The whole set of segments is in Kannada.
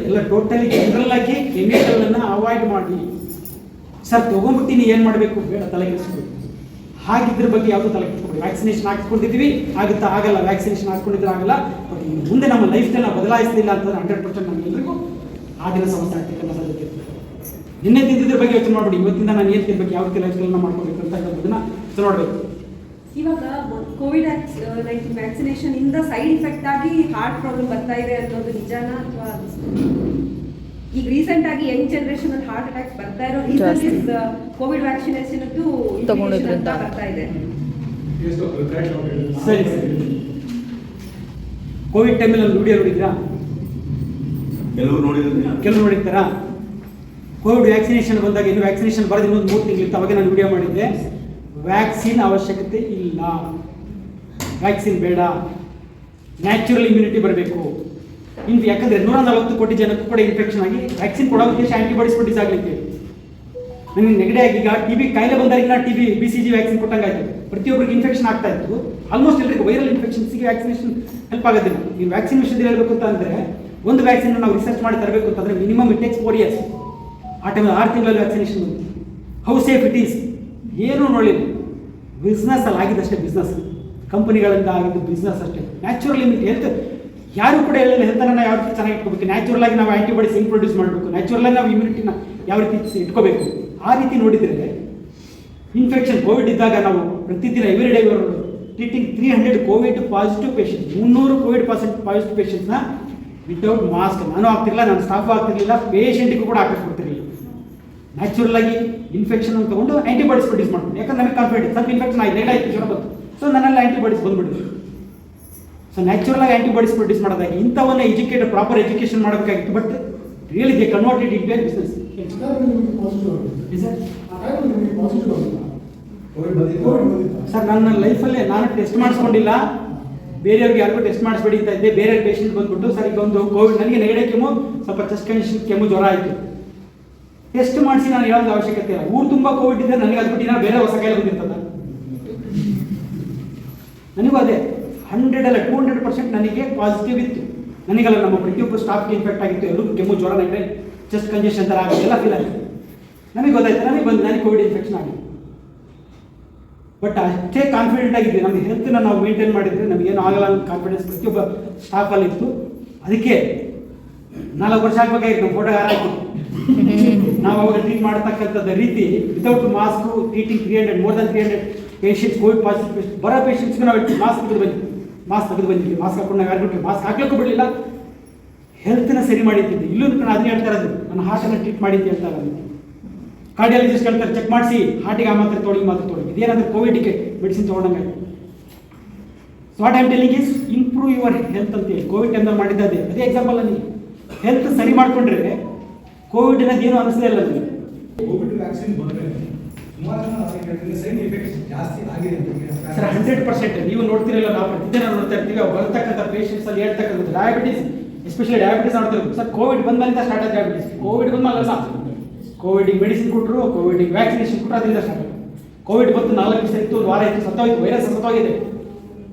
ಎಲ್ಲ ಟೋಟಲಿ ಜನರಲ್ ಆಗಿ ಕೆಮಿಕಲ್ ಅವಾಯ್ಡ್ ಮಾಡಿ. ಸರ್ ತಗೊಂಡ್ಬಿಟ್ಟಿನಿ ಏನು ಮಾಡಬೇಕು ಬೇಡ ತಲೆ ಕೆಡಿಸ್ಕೊಡಿ. ಹಾಗಿದ್ರ ಬಗ್ಗೆ ಯಾವುದು ತಲೆ ಕೆಡಿಸ್ಕೊಡಿ. ವ್ಯಾಕ್ಸಿನೇಷನ್ ಹಾಕ್ಸ್ಕೊಂಡಿದ್ದೀವಿ ಆಗುತ್ತಾ ಆಗಲ್ಲ, ವ್ಯಾಕ್ಸಿನೇಷನ್ ಹಾಕ್ಕೊಂಡಿದ್ರೆ ಆಗಲ್ಲ. ಬಟ್ ಮುಂದೆ ನಮ್ಮ ಲೈಫ್ ಸ್ಟೈಲ್ ಬದಲಾಯಿಸಲಿಲ್ಲ ಅಂತಂದ್ರೆ 100% ನಮಗೆಲ್ಲರಿಗೂ ಆ ದಿನ ಸಮಸ್ಯೆ ಆಗ್ತಕ್ಕಂಥ ಸಾಧ್ಯತೆ ಇರ್ತದೆ. ನಿನ್ನೆ ತಿಂದಿದ್ರ ಬಗ್ಗೆ ಯೋಚನೆ ಮಾಡ್ಬಿಡಿ, ಇವತ್ತಿಂದ ನಾನು ಏನು ತಿನ್ಬೇಕು, ಯಾವ ಲೈಫ್ ಸ್ಟೈಲ್ನ ಮಾಡ್ಕೋಬೇಕು ಅಂತ ಹೇಳೋದನ್ನ ನೋಡಬೇಕು. ಇವಾಗ ಕೋವಿಡ್-19 ವ್ಯಾಕ್ಸಿನೇಷನ್ ಇಂದ ಸೈಡ್ ಇಫೆಕ್ಟ್ ಆಗಿ ಹಾರ್ಟ್ ಪ್ರಾಬ್ಲಮ್ ಬರ್ತಾ ಇದೆ ಅನ್ನೋದು ನಿಜಾನಾ ಅಥವಾ ಈಗ ರೀಸೆಂಟ್ ಆಗಿ ಯಂಗ್ ಜನರೇಷನ್ ಅಲ್ಲಿ ಹಾರ್ಟ್ ಅಟ್ಯಾಕ್ಸ್ ಬರ್ತಾ ಇರೋ ರೀಸನ್ ಕೋವಿಡ್ ವ್ಯಾಕ್ಸಿನೇಷನ್ ತಗೊಂಡಿದ್ರಿಂದ ಬರ್ತಾ ಇದೆ. ಸರಿ ಸರಿ, ಕೋವಿಡ್ ಟೈಮಲ್ಲಿ ವಿಡಿಯೋ ನೋಡಿದ್ರಾ? ಕೆಲವರು ನೋಡಿರ್ತಾರಾ? ಕೋವಿಡ್ ವ್ಯಾಕ್ಸಿನೇಷನ್ ಬಂದಾಗ ಇನ್ನು ವ್ಯಾಕ್ಸಿನೇಷನ್ ಬರೋದು ಇನ್ನೊಂದು 3 ತಿಂಗಳಿತ್ತು. ಅವಾಗ ನಾನು ವಿಡಿಯೋ ಮಾಡಿದ್ದೆ, ವ್ಯಾಕ್ಸಿನ್ ಅವಶ್ಯಕತೆ ಇಲ್ಲ, ವ್ಯಾಕ್ಸಿನ್ ಬೇಡ, ನ್ಯಾಚುರಲ್ ಇಮ್ಯುನಿಟಿ ಬರಬೇಕು. ಯಾಕಂದರೆ 140 ಕೋಟಿ ಜನಕ್ಕೂ ಕೂಡ ಇನ್ಫೆಕ್ಷನ್ ಆಗಿ ವ್ಯಾಕ್ಸಿನ್ ಕೊಡೋ ಉದ್ದೇಶ ಆಂಟಿಬಾಡೀಸ್ ಪ್ರೊಡ್ಯೂಸ್ ಆಗಲಿಕ್ಕೆ. ನನಗೆ ನೆಗಡಿ ಆಗಿ ಈಗ ಟಿಬಿ ಕಾಯಿಲೆ ಬಂದಾಗ ಟಿಬಿ BCG ವ್ಯಾಕ್ಸಿನ್ ಕೊಟ್ಟಂಗಾಯ್ತು. ಪ್ರತಿಯೊಬ್ಬರಿಗೆ ಇನ್ಫೆಕ್ಷನ್ ಆಗ್ತಾ ಇತ್ತು. ಆಲ್ಮೋಸ್ಟ್ ಎಲ್ಲರಿಗೂ ವೈರಲ್ ಇನ್ಫೆಕ್ಷನ್ಸ್ಗೆ ವ್ಯಾಕ್ಸಿನೇಷನ್ ಹೆಲ್ಪ್ ಆಗೋದಿಲ್ಲ. ಈ ವ್ಯಾಕ್ಸಿನ್ ವಿಷಯದಲ್ಲಿ ಹೇಳಬೇಕು ಅಂತ ಅಂದರೆ, ಒಂದು ವ್ಯಾಕ್ಸಿನ್ ನಾವು ರಿಸರ್ಚ್ ಮಾಡಿ ತರಬೇಕು ಅಂತಂದರೆ ಮಿನಿಮಮ್ ಇಟ್ ಟೇಕ್ಸ್ 4 years. ಆ ಟೈಮಲ್ಲಿ 6 ತಿಂಗಳಲ್ಲಿ ವ್ಯಾಕ್ಸಿನೇಷನ್ ಬಂತು. ಹೌ ಸೇಫ್ ಇಟ್ ಈಸ್ ಏನೂ ನೋಡಿಲ್ಲ. ಬಿಸ್ನೆಸ್ ಅಲ್ಲಿ ಆಗಿದ್ದಷ್ಟೇ, ಬಿಸ್ನೆಸ್ ಕಂಪನಿಗಳಿಂದ ಆಗಿದ್ದು ಬಿಸ್ನೆಸ್ ಅಷ್ಟೇ. ನ್ಯಾಚುರಲ್ ಇಮ್ಯುನಿಟಿ ಹೆಲ್ತ್ ಯಾರು ಕೂಡ ಹೇಳಿಲ್ಲ. ಹೆಲ್ತನ್ನು ಯಾವ ರೀತಿ ಚೆನ್ನಾಗಿ ಇಟ್ಕೋಬೇಕು, ನ್ಯಾಚುರಲ್ ಆಗಿ ನಾವು ಆಂಟಿಬಾಡೀಸ್ ಹೆಂಗೆ ಪ್ರೊಡ್ಯೂಸ್ ಮಾಡಬೇಕು, ನ್ಯಾಚುರಲ್ ಆಗಿ ನಾವು ಇಮ್ಯುನಿಟಿನ ಯಾವ ರೀತಿ ಇಟ್ಕೋಬೇಕು, ಆ ರೀತಿ ನೋಡಿದರೆ ಇನ್ಫೆಕ್ಷನ್ ಕೋವಿಡ್ ಇದ್ದಾಗ ನಾವು ಪ್ರತಿದಿನ every day treating 300 Covid positive patient, 300 Covid positive ಪೇಷಂಟ್ನ ವಿತೌಟ್ ಮಾಸ್ಕ್. ನಾನು ಆಗ್ತಿರಲಿಲ್ಲ, ನನ್ನ ಸ್ಟಾಫ್ ಆಗ್ತಿರಲಿಲ್ಲ, ಪೇಷಂಟಿಗೂ ಕೂಡ ಹಾಕಿಸ್ಕೊಡ್ತಿರಲಿಲ್ಲ. ನ್ಯಾಚುರಲ್ ಆಗಿ ಇನ್ಫೆಕ್ಷನ್ ಅಂತ ತಗೊಂಡು ಆಂಟಿಬಾಡೀಸ್ ಪ್ರೊಡ್ಯೂಸ್ ಮಾಡ್ಕೊಂಡು, ಯಾಕಂದ್ರೆ ನಮಗೆ ಕಾನ್ಫಿಡೆಂಟ್ ಸ್ವಲ್ಪ ಇನ್ಫೆಕ್ಷನ್ ಆಗಿದೆ, ಆಯ್ತು ಜ್ವರ ಬಂತು, ಸೊ ನನ್ನಲ್ಲಿ ಆಂಟಿಬಾಡೀಸ್ ಬಂದ್ಬಿಟ್ಟಿದೆ. ಸೊ ನ್ಯಾಚುರಲ್ ಆಗಿ ಆಂಟಿಬಾಡೀಸ್ ಪ್ರೊಡ್ಯೂಸ್ ಮಾಡೋದಾಗಿ ಇಂಥವನ್ನ ಎಜುಕೇಟೆಡ್ ಪ್ರಾಪರ್ ಎಜುಕೇಷನ್ ಮಾಡಬೇಕಾಗಿತ್ತು. But really they converted it to business. Sir ನನ್ನ ಲೈಫಲ್ಲೇ ನಾನು ಟೆಸ್ಟ್ ಮಾಡಿಸ್ಕೊಂಡಿಲ್ಲ, ಬೇರೆಯವ್ರಿಗೆ ಯಾರಿಗೂ ಟೆಸ್ಟ್ ಮಾಡಿಸ್ಬೇಡಿ ಅಂತ ಇದ್ದೆ. ಬೇರೆ ಪೇಷಂಟ್ ಬಂದ್ಬಿಟ್ಟು ಸರ್ ಈಗ ಒಂದು ಕೋವಿಡ್, ನನಗೆ ನೆಗಡಿ ಕೆಮ್ಮು, ಸ್ವಲ್ಪ ಚೆಸ್ಟ್ ಕಂಡೀಷನ್ ಕೆಮ್ಮು, ಜ್ವರ ಆಯಿತು, ಟೆಸ್ಟ್ ಮಾಡಿಸಿ ನಾನು ಹೇಳೋದು ಅವಶ್ಯಕತೆ ಇಲ್ಲ. ಊರು ತುಂಬ ಕೋವಿಡ್ ಇದ್ದರೆ ನನಗೆ ಅದ್ಬಿಟ್ಟು ಬೇರೆ ಹೊಸ ಕಾಯಿಲೆ ಬಂದಿರ್ತದ. ನನಗೂ ಅದೇ 100 ಅಲ್ಲ 200% ನನಗೆ ಪಾಸಿಟಿವ್ ಇತ್ತು. ನನಗಲ್ಲ, ನಮ್ಮ ಪ್ರತಿಯೊಬ್ಬರು ಸ್ಟಾಫ್ಗೆ ಇನ್ಫೆಕ್ಟ್ ಆಗಿತ್ತು. ಎಲ್ಲರೂ ಕೆಮ್ಮು, ಜ್ವರ, ನೆಗಡಿ, ಚೆಸ್ಟ್ ಕಂಜೆಷನ್ ಥರ ಆಗಿದೆ, ಎಲ್ಲ ಫೀಲ್ ಆಗಿದೆ. ನಮಗೆ ಗೊತ್ತಾಯ್ತು, ನನಗೆ ಬಂದು ನನಗೆ ಕೋವಿಡ್ ಇನ್ಫೆಕ್ಷನ್ ಆಗಿದೆ. ಬಟ್ ಅಷ್ಟೇ ಕಾನ್ಫಿಡೆಂಟ್ ಆಗಿದ್ವಿ, ನಮ್ಮ ಹೆಲ್ತ್ನ ನಾವು ಮೇಂಟೈನ್ ಮಾಡಿದರೆ ನಮಗೇನು ಆಗಲ್ಲ ಅನ್ನೋ ಕಾನ್ಫಿಡೆನ್ಸ್ ಪ್ರತಿಯೊಬ್ಬ ಸ್ಟಾಫಲ್ಲಿ ಇತ್ತು. ಅದಕ್ಕೆ 4 ವರ್ಷ ಆಗಬೇಕಾಗಿತ್ತು ನಮ್ಮ ಫೋಟೋ ಯಾರಾಯ್ತು. ನಾವು ಅವಾಗ ಟ್ರೀಟ್ ಮಾಡತಕ್ಕಂಥದ್ದು ರೀತಿ without mask treating 300 more than 300 patients Covid positive patient ಬರೋ ಪೇಷಂಟ್ಸ್ಗೆ ನಾವು ಮಾಸ್ಕ್ ತೆಗೆದು ಬಂದಿದ್ವಿ. ಮಾಸ್ಕ್ ಹಾಕೊಂಡು ನಾವು ಯಾರು ಮಾಸ್ಕ್ ಹಾಕ್ಲಿಕ್ಕೂ ಬಿಡಲಿಲ್ಲ. ಹೆಲ್ತ್ನ ಸರಿ ಮಾಡಿದ್ದಿದ್ದು. ಇಲ್ಲೂ ನಾನು ಅದನ್ನೇ ಹೇಳ್ತಾ ಇರೋದು, ನನ್ನ ಹಾರ್ಟನ್ನು ಟ್ರೀಟ್ ಮಾಡಿದ್ದೆ ಅಂತ ಇರೋದು. ಕಾರ್ಡಿಯಾಲಜಿಸ್ಟ್ ಹೇಳ್ತಾರೆ ಚೆಕ್ ಮಾಡಿಸಿ ಹಾರ್ಟಿಗೆ ಆ ಮಾತ್ರ ತೊಗೊಳ್ಳಿ, ಮಾತ್ರ ತೊಗೊಳ್ಳಿ. ಇದೇನಾದರೂ ಕೋವಿಡ್ಗೆ ಮೆಡಿಸಿನ್ ತೊಗೊಂಡಂಗೆ. So what I am telling is improve your health ಅಂತೇಳಿ ಕೋವಿಡ್ ಟೈಮ್ನಲ್ಲಿ ಮಾಡಿದ್ದೆ ಅದೇ ಎಕ್ಸಾಂಪಲ್. ನನಗೆ ಹೆಲ್ತ್ ಸರಿ ಮಾಡಿಕೊಂಡ್ರೆ ಕೋವಿಡ್ ಅನ್ನೋದು ಏನು ಅನಿಸಲೇ ಇಲ್ಲ. ಕೋವಿಡ್ ವ್ಯಾಕ್ಸಿನ್ ಬಂದರೆ ಸೈಡ್ ಎಫೆಕ್ಟ್ಸ್ ಜಾಸ್ತಿ ಆಗಿದೆ ಸರ್ 100%. ನೀವು ನೋಡ್ತಿರಲ್ಲ, ನಾವು ಪ್ರತಿದಿನ ನೋಡ್ತಾ ಇರ್ತೀವಿ. ಅವು ಬರ್ತಕ್ಕಂಥ ಪೇಷಂಟ್ಸ್ ಅಲ್ಲಿ ಹೇಳ್ತಕ್ಕಂಥ ಡಯಾಬಿಟೀಸ್, ಎಸ್ಪೆಷಲಿ ಡಯಾಬಿಟೀಸ್ ನೋಡ್ತೀವಿ. ಸರ್ ಕೋವಿಡ್ ಬಂದ್ಮೇಲೆ ಸ್ಟಾರ್ಟ್ ಆದ ಡಯಾಬಿಟೀಸ್. ಕೋವಿಡ್ ಬಂದ್ಮೇಲೆ ಕೋವಿಡಿಗೆ ಮೆಡಿಸಿನ್ ಕೊಟ್ಟರು, ಕೋವಿಡಿಗೆ ವ್ಯಾಕ್ಸಿನೇಷನ್ ಕೊಟ್ಟರು, ಅದರಿಂದ ಸ್ಟಾರ್ಟ್. ಕೋವಿಡ್ ಬಂದು 4 ದಿವಸ ಇತ್ತು, 1 ವಾರ ಇತ್ತು, ಸತ್ತೋಯ್ತು, ವೈರಸ್ ಸತ್ತೋಗಿದೆ.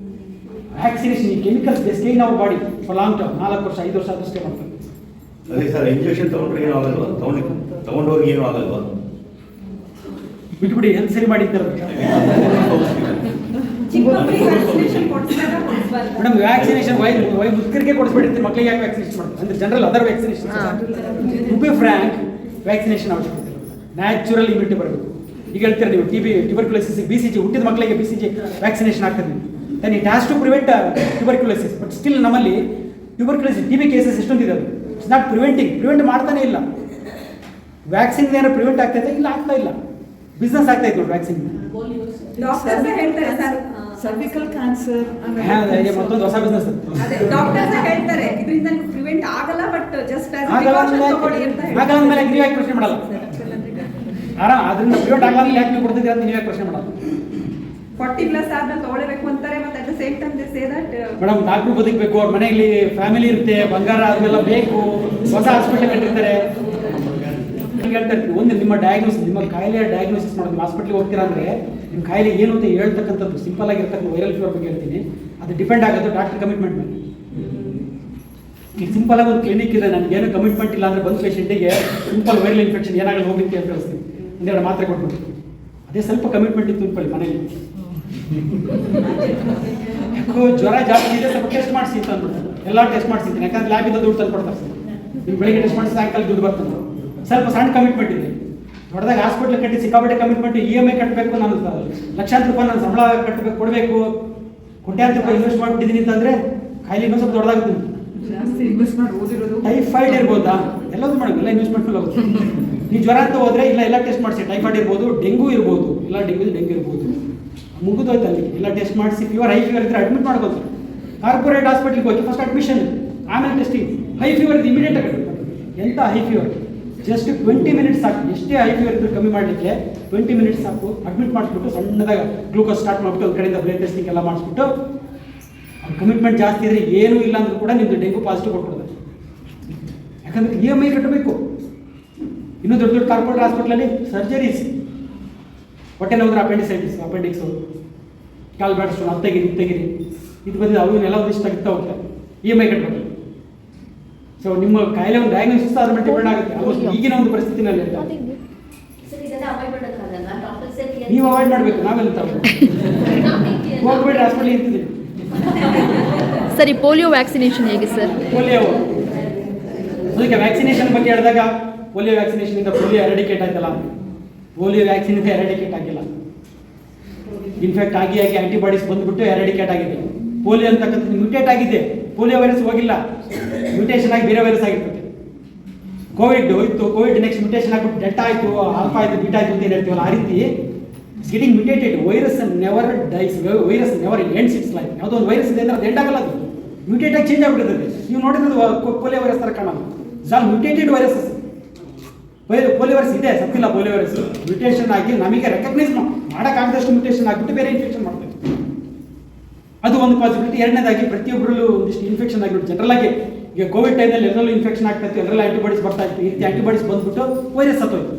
ವ್ಯಾಕ್ಸಿನೇಷನ್ ಈ ಕೆಮಿಕಲ್ಸ್ ಸ್ಟೇ ನಾವು ಬಾಡಿ ಫಾರ್ ಲಾಂಗ್ ಟರ್ಮ್, 4 ವರ್ಷ 5 ವರ್ಷ ಆದರೂ ಸ್ಟೇ ಮಾಡ್ತಾರೆ. ಅದೇ ಸರ್, ಇಂಜೆಕ್ಷನ್ ತಗೊಂಡ್ರೆ ಏನೂ ಆಗಲ್ವಾ? ತಗೊಂಡವ್ರಿಗೆ ಏನೂ ಆಗಲ್ವಾ? ಬಿಟ್ಬಿಡಿ, ಹೆಲ್ತ್ ಸರಿ ಮಾಡಿದ್ದಾರೆ ಮೇಡಮ್. ವ್ಯಾಕ್ಸಿನೇಷನ್ ಮುದುಕರಿಗೆ ಕೊಡಿಸ್ಬಿಟ್ಟಿರ್ತೀವಿ, ಮಕ್ಕಳಿಗೆ ಯಾಕೆ ವ್ಯಾಕ್ಸಿನೇಷನ್ ಮಾಡ್ತಾರೆ ಅಂದರೆ general other vaccination. To be frank, vaccination ಅವಶ್ಯಕತೆ ಇಲ್ಲ. ನ್ಯಾಚುರಲ್ ಇಮ್ಯುನಿಟಿ ಬರಬೇಕು. ಈಗ ಹೇಳ್ತೀರಾ ನೀವು ಟ್ಯೂಬರ್ಕ್ಯುಲೋಸಿಸ್ BCG ಹುಟ್ಟಿದ ಮಕ್ಕಳಿಗೆ BCG ವ್ಯಾಕ್ಸಿನೇಷನ್ ಆಗ್ತದೆ. Then it has to prevent tuberculosis. But still ನಮ್ಮಲ್ಲಿ ಟ್ಯೂಬರ್ಕ್ಯುಲೋಸಿಸ್ TB ಕೇಸಸ್ ಎಷ್ಟೊಂದಿದೆ, ಅದು ಇಟ್ಸ್ ನಾಟ್ ಪ್ರಿವೆಂಟ್ ಮಾಡ್ತಾನೆ ಇಲ್ಲ. ವ್ಯಾಕ್ಸಿನ್ ಏನೋ ಪ್ರಿವೆಂಟ್ ಆಗ್ತಾಯಿದೆ ಇಲ್ಲ, ಆಗ್ತಾ ಇಲ್ಲ. ಬಿಸ್ನೆಸ್ ಆಗ್ತಾ ಇತ್ತು ವ್ಯಾಕ್ಸಿನ್. ಡಾಕ್ಟರ್ಸ್ ಹೇಳ್ತಾರೆ ಸರ್, ಸರ್ವಿಕಲ್ ಕ್ಯಾನ್ಸರ್ ಮತ್ತೊಂದು ಹೊಸ ಬಿಸ್ನೆಸ್. ಡಾಕ್ಟರ್ಸ್ ಹೇಳ್ತಾರೆ ಇದರಿಂದ ಪ್ರಿವೆಂಟ್ ಆಗಲ್ಲ, ಬಟ್ ಜಸ್ಟ್ ಆಗಲ್ಲ ಮೇಲೆ ನೀವು ಯಾಕೆ ಪ್ರಶ್ನೆ ಮಾಡಲ್ಲ? ಅದರಿಂದ ಪ್ರಿವೆಂಟ್ ಆಗಲ್ಲ ಯಾಕೆ ನೀವು ಕೊಡ್ತಿದ್ದೀರಾ ಅಂತ ನೀವು ಯಾಕೆ ಪ್ರಶ್ನೆ ಮಾಡಲ್ಲ? 40+ ಆದ್ಮೇಲೆ ತಗೊಳ್ಳೇಬೇಕು ಅಂತಾರೆ. ಮತ್ತೆ at the same time they say that madam doctor ಬದುಕಬೇಕು, ಅವ್ರ ಮನೆಯಲ್ಲಿ ಫ್ಯಾಮಿಲಿ ಇರುತ್ತೆ, ಬಂಗಾರ ಅದೆಲ್ಲ ಬೇಕು, ಹೊಸ ಹಾಸ್ಪಿಟಲ್ ಕಟ್ಟಿರ್ತಾರೆ. ಹೇಳ್ತಾ ಇರ್ತೀವಿ, ಒಂದು ನಿಮ್ಮ ಡಯಾಗ್ನೋಸಿಸ್, ನಿಮ್ಮ ಕಾಯಿಲೆ ಡಯಾಗ್ನೋಸಿಸ್ ಮಾಡೋದು ಹಾಸ್ಪಿಟ್ಲಿಗೆ ಹೋಗ್ತೀರಾ ಅಂದರೆ ನಿಮ್ಮ ಕಾಯಿಲೆ ಏನು ಅಂತ ಹೇಳ್ತಕ್ಕಂಥದ್ದು ಸಿಂಪಲ್ ಆಗಿರ್ತಕ್ಕಂಥ ವೈರಲ್ ಫೀವರ್ ಬಗ್ಗೆ ಹೇಳ್ತೀನಿ. ಅದು ಡಿಪೆಂಡ್ ಆಗೋದು ಡಾಕ್ಟರ್ ಕಮಿಟ್ಮೆಂಟ್ ಮೇಲೆ. ಈಗ ಸಿಂಪಲ್ ಆಗಿ ಒಂದು ಕ್ಲಿನಿಕ್ ಇದೆ, ನನಗೇನು ಕಮಿಟ್ಮೆಂಟ್ ಇಲ್ಲ ಅಂದರೆ ಬಂದು ಪೇಷಂಟಿಗೆ ಸಿಂಪಲ್ ವೈರಲ್ ಇನ್ಫೆಕ್ಷನ್ ಏನಾಗಲ್ಲ ಹೋಗಿತ್ತು ಅಂತ ಕಳಿಸ್ತೀನಿ, ಒಂದೆರಡು ಮಾತ್ರೆ ಕೊಟ್ಬಿಟ್ಟು. ಅದೇ ಸ್ವಲ್ಪ ಕಮಿಟ್ಮೆಂಟ್ ಇತ್ತು ಅನ್ಕೊಳ್ಳಿ ಮನೇಲಿ, ಯಾಕೋ ಜ್ವರ ಜಾಸ್ತಿ ಇದೆ ಸ್ವಲ್ಪ ಟೆಸ್ಟ್ ಮಾಡಿಸಿ ಅಂತ ಅಂದ್ಬಿಡ್ತಾರೆ. ಎಲ್ಲ ಟೆಸ್ಟ್ ಮಾಡಿಸಿದ್ದೀನಿ, ಯಾಕಂದ್ರೆ ಲ್ಯಾಬಿಂದ ದುಡ್ಡು ತಂದು ಕೊಡ್ತಾರೆ ಸರ್. ನೀವು ಬೆಳಿಗ್ಗೆ ಟೆಸ್ಟ್ ಮಾಡಿ ಸಾಯಂಕಾಲ ದುಡ್ಡು ಬರ್ತದೆ. ಸ್ವಲ್ಪ ಸಣ್ಣ ಕಮಿಟ್ಮೆಂಟ್ ಇದೆ. ದೊಡ್ಡದಾಗ ಹಾಸ್ಪಿಟ್ಲ್ ಕಟ್ಟಿ ಸಿಕ್ಕಾಪಟ್ಟೆ ಕಮಿಟ್ಮೆಂಟ್, EMI ಕಟ್ಟಬೇಕು, ನಾನು ಲಕ್ಷಾಂತರ ರೂಪಾಯಿ ನಾನು ಸಂಬಳ ಕಟ್ಟಬೇಕು ಕೊಡಬೇಕು, ಕೋಟ್ಯಾಂತರ ರೂಪಾಯಿ ಇನ್ವೆಸ್ಟ್ ಮಾಡಿಬಿಟ್ಟಿದ್ದೀನಿ ಅಂತಂದರೆ ಖಾಲಿ ಇನ್ನೂ ಸ್ವಲ್ಪ ದೊಡ್ಡದಾಗುತ್ತೆ. ಜಾಸ್ತಿ ಇನ್ವೆಸ್ಟ್ ಮಾಡಿ ಓದಿರೋದು ಟೈಫಾಯ್ಡ್ ಇರ್ಬೋದಾ, ಎಲ್ಲದೂ ಮಾಡೋದು, ಎಲ್ಲ ಇನ್ವೆಸ್ಟ್ಮೆಂಟ್ ಫುಲ್ ಆಗುತ್ತೆ. ನೀವು ಜ್ವರ ಅಂತ ಹೋದ್ರೆ ಎಲ್ಲ ಟೆಸ್ಟ್ ಮಾಡಿಸಿ, ಟೈಫಾಯ್ಡ್ ಇರ್ಬೋದು, ಡೆಂಗು ಇರ್ಬೋದು, ಎಲ್ಲ ಡೆಂಗು ಇರ್ಬೋದು, ಮುಗಿದೋಯ್ತು ಅಲ್ಲಿ. ಎಲ್ಲ ಟೆಸ್ಟ್ ಮಾಡಿಸಿ ಫೀವರ್, ಹೈ ಫೀವರ್ ಇದ್ದರೆ ಅಡ್ಮಿಟ್ ಮಾಡ್ಬೋದು. ಕಾರ್ಪೊರೇಟ್ ಹಾಸ್ಪಿಟ್ಲಿಗೆ ಹೋಗಿ ಫಸ್ಟ್ ಅಡ್ಮಿಷನ್, ಆಮೇಲೆ ಟೆಸ್ಟಿಂಗ್. ಹೈ ಫೀವರ್ ಇದು ಇಮಿಡಿಯೇಟ್ ಆಗಿ ಎಂಥ ಹೈ ಫೀವರ್ ಜಸ್ಟ್ 20 ಮಿನಿಟ್ಸ್ ಸಾಕು. ಎಷ್ಟೇ ಹೈ ಫೀವರ್ ಇದ್ರೂ ಕಮ್ಮಿ ಮಾಡಲಿಕ್ಕೆ 20 ಮಿನಿಟ್ಸ್ ಸಾಕು. ಅಡ್ಮಿಟ್ ಮಾಡಿಸ್ಬಿಟ್ಟು ಸಣ್ಣದಾಗಿ ಗ್ಲೂಕೋಸ್ ಸ್ಟಾರ್ಟ್ ಮಾಡಿಬಿಟ್ಟು ಒಂದು ಕಡೆಯಿಂದ ಬ್ಲಡ್ ಟೆಸ್ಟಿಂಗ್ ಎಲ್ಲ ಮಾಡಿಸ್ಬಿಟ್ಟು, ಕಮಿಟ್ಮೆಂಟ್ ಜಾಸ್ತಿ ಇದ್ದರೆ ಏನೂ ಇಲ್ಲ ಅಂದರೂ ಕೂಡ ನಿಮ್ಮದು ಡೆಂಗು ಪಾಸಿಟಿವ್ ಕೊಟ್ಬಿಡೋದು. ಯಾಕಂದರೆ EMI ಕಟ್ಟಬೇಕು. ಇನ್ನೂ ದೊಡ್ಡ ದೊಡ್ಡ ಕಾರ್ಪೊರೇಟ್ ಹಾಸ್ಪಿಟ್ಲಲ್ಲಿ ಸರ್ಜರೀಸ್, ಹೊಟ್ಟೆ ನೋಡಿದ್ರೆ ಅಪೆಂಡಿಕ್ಸು, ಕಾಲು ಬ್ಯಾಡಿಸ್ಟು, ಅದು ತೆಗಿರಿ ಇದು ಬಂದಿದೆ, ಅವನ್ನೆಲ್ಲ ಒಂದಿಷ್ಟು ತೆಗಿತಾ ಹೋಗ್ತಾರೆ. EMI ಕಟ್ಟಬೇಕು. ಸೊ ನಿಮ್ಮ ಕಾಯಿಲೆ ಒಂದು ಡಯಾಗ್ನೋಸಿಸ್ ಅದ್ರ ಮೇಲೆ ಡಿಪೆಂಡ್ ಆಗುತ್ತೆ. ಆಲ್ಮೋಸ್ಟ್ ಈಗಿನ ಒಂದು ಪರಿಸ್ಥಿತಿನಲ್ಲಿ ನೀವು ಅವಾಯ್ಡ್ ಮಾಡಬೇಕು, ನಾವೆಲ್ಲ ಹೋಗ್ಬೇಡಿ ಹಾಸ್ಪಿಟ್ಲಿಗೆ ಇರ್ತಿದ್ದೀವಿ. ಸರಿ, ಪೋಲಿಯೋ ವ್ಯಾಕ್ಸಿನೇಷನ್ ಹೇಗೆ ಸರ್? ಪೋಲಿಯೋ ಅದಕ್ಕೆ ವ್ಯಾಕ್ಸಿನೇಷನ್ ಬಗ್ಗೆ ಹೇಳಿದಾಗ, ಪೋಲಿಯೋ ವ್ಯಾಕ್ಸಿನೇಷನಿಂದ ಪೋಲಿಯೋ ಎರಾಡಿಕೇಟ್ ಆಯ್ತಲ್ಲ, ಪೋಲಿಯೋ ವ್ಯಾಕ್ಸಿನಿಂದ ಎರಾಡಿಕೇಟ್ ಆಗಿಲ್ಲ. ಇನ್ಫೆಕ್ಟ್ ಆಗಿ ಆಂಟಿಬಾಡೀಸ್ ಬಂದುಬಿಟ್ಟು ಎರಾಡಿಕೇಟ್ ಆಗಿದೆ. ಪೋಲಿಯೋ ಅಂತಕ್ಕಂಥದ್ದು ಮ್ಯೂಟೇಟ್ ಆಗಿದೆ, ಪೋಲಿಯೋ ವೈರಸ್ ಹೋಗಿಲ್ಲ, ಮ್ಯೂಟೇಷನ್ ಆಗಿ ಬೇರೆ ವೈರಸ್ ಆಗಿರ್ತದೆ. ಕೋವಿಡ್ ಹೋಯ್ತು, ಕೋವಿಡ್ ನೆಕ್ಸ್ಟ್ ಮ್ಯೂಟೇಷನ್ ಆಗಿಬಿಟ್ಟು ಡೆಲ್ಟಾ ಆಯಿತು, ಆಲ್ಫಾ ಆಯಿತು, ಬೀಟಾ ಆಯಿತು ಅಂತ ಏನು ಹೇಳ್ತೀವಲ್ಲ, ಆ ರೀತಿ getting mutated. Virus never dies, virus never ends it's life. ಯಾವುದೋ ಒಂದು ವೈರಸ್ ಇದೆ ಅಂದರೆ ಅದು ಎಂಡ್ ಆಗಲ್ಲ, ಅದು ಮ್ಯೂಟೇಟ್ ಆಗಿ ಚೇಂಜ್ ಆಗಿಬಿಟ್ಟಿರ್ತದೆ. ನೀವು ನೋಡಿರೋದು ಪೋಲಿಯೋ ವೈರಸ್ ಥರ ಕಾಣೋದು, it's all mutated viruses. Polio virus ಇದೆ, ಸತ್ತಿಲ್ಲ ಪೋಲಿಯೋ ವೈರಸ್. ಮ್ಯೂಟೇಷನ್ ಆಗಿ ನಮಗೆ ರೆಕಗ್ನೈಸ್ ಮಾಡೋಕ್ಕಾಗದಷ್ಟು ಮ್ಯೂಟೇಷನ್ ಆಗಿಬಿಟ್ಟು ಬೇರೆ ಇನ್ಫೆಕ್ಷನ್ ಮಾಡ್ತೇವೆ. ಅದು ಒಂದು ಪಾಸಿಬಿಲಿಟಿ. ಎರಡನೇದಾಗಿ ಪ್ರತಿಯೊಬ್ಬರಲ್ಲೂ ಒಂದಿಷ್ಟು ಇನ್ಫೆಕ್ಷನ್ ಆಗಿಬಿಟ್ಟು ಜನರಲ್ ಆಗಿ ಈಗ ಕೋವಿಡ್ ಟೈಮಲ್ಲಿ ಎಲ್ಲರಲ್ಲೂ ಇನ್ಫೆಕ್ಷನ್ ಆಗ್ತಾ ಇತ್ತು, ಎಲ್ಲರಲ್ಲೂ ಆಂಟಿಬಾಡೀಸ್ ಬರ್ತಾ ಇತ್ತು. ಈ ರೀತಿ ಆಂಟಿಬಾಡೀಸ್ ಬಂದ್ಬಿಟ್ಟು ವೈರಸ್ ಸತ್ತೋಯ್ತು,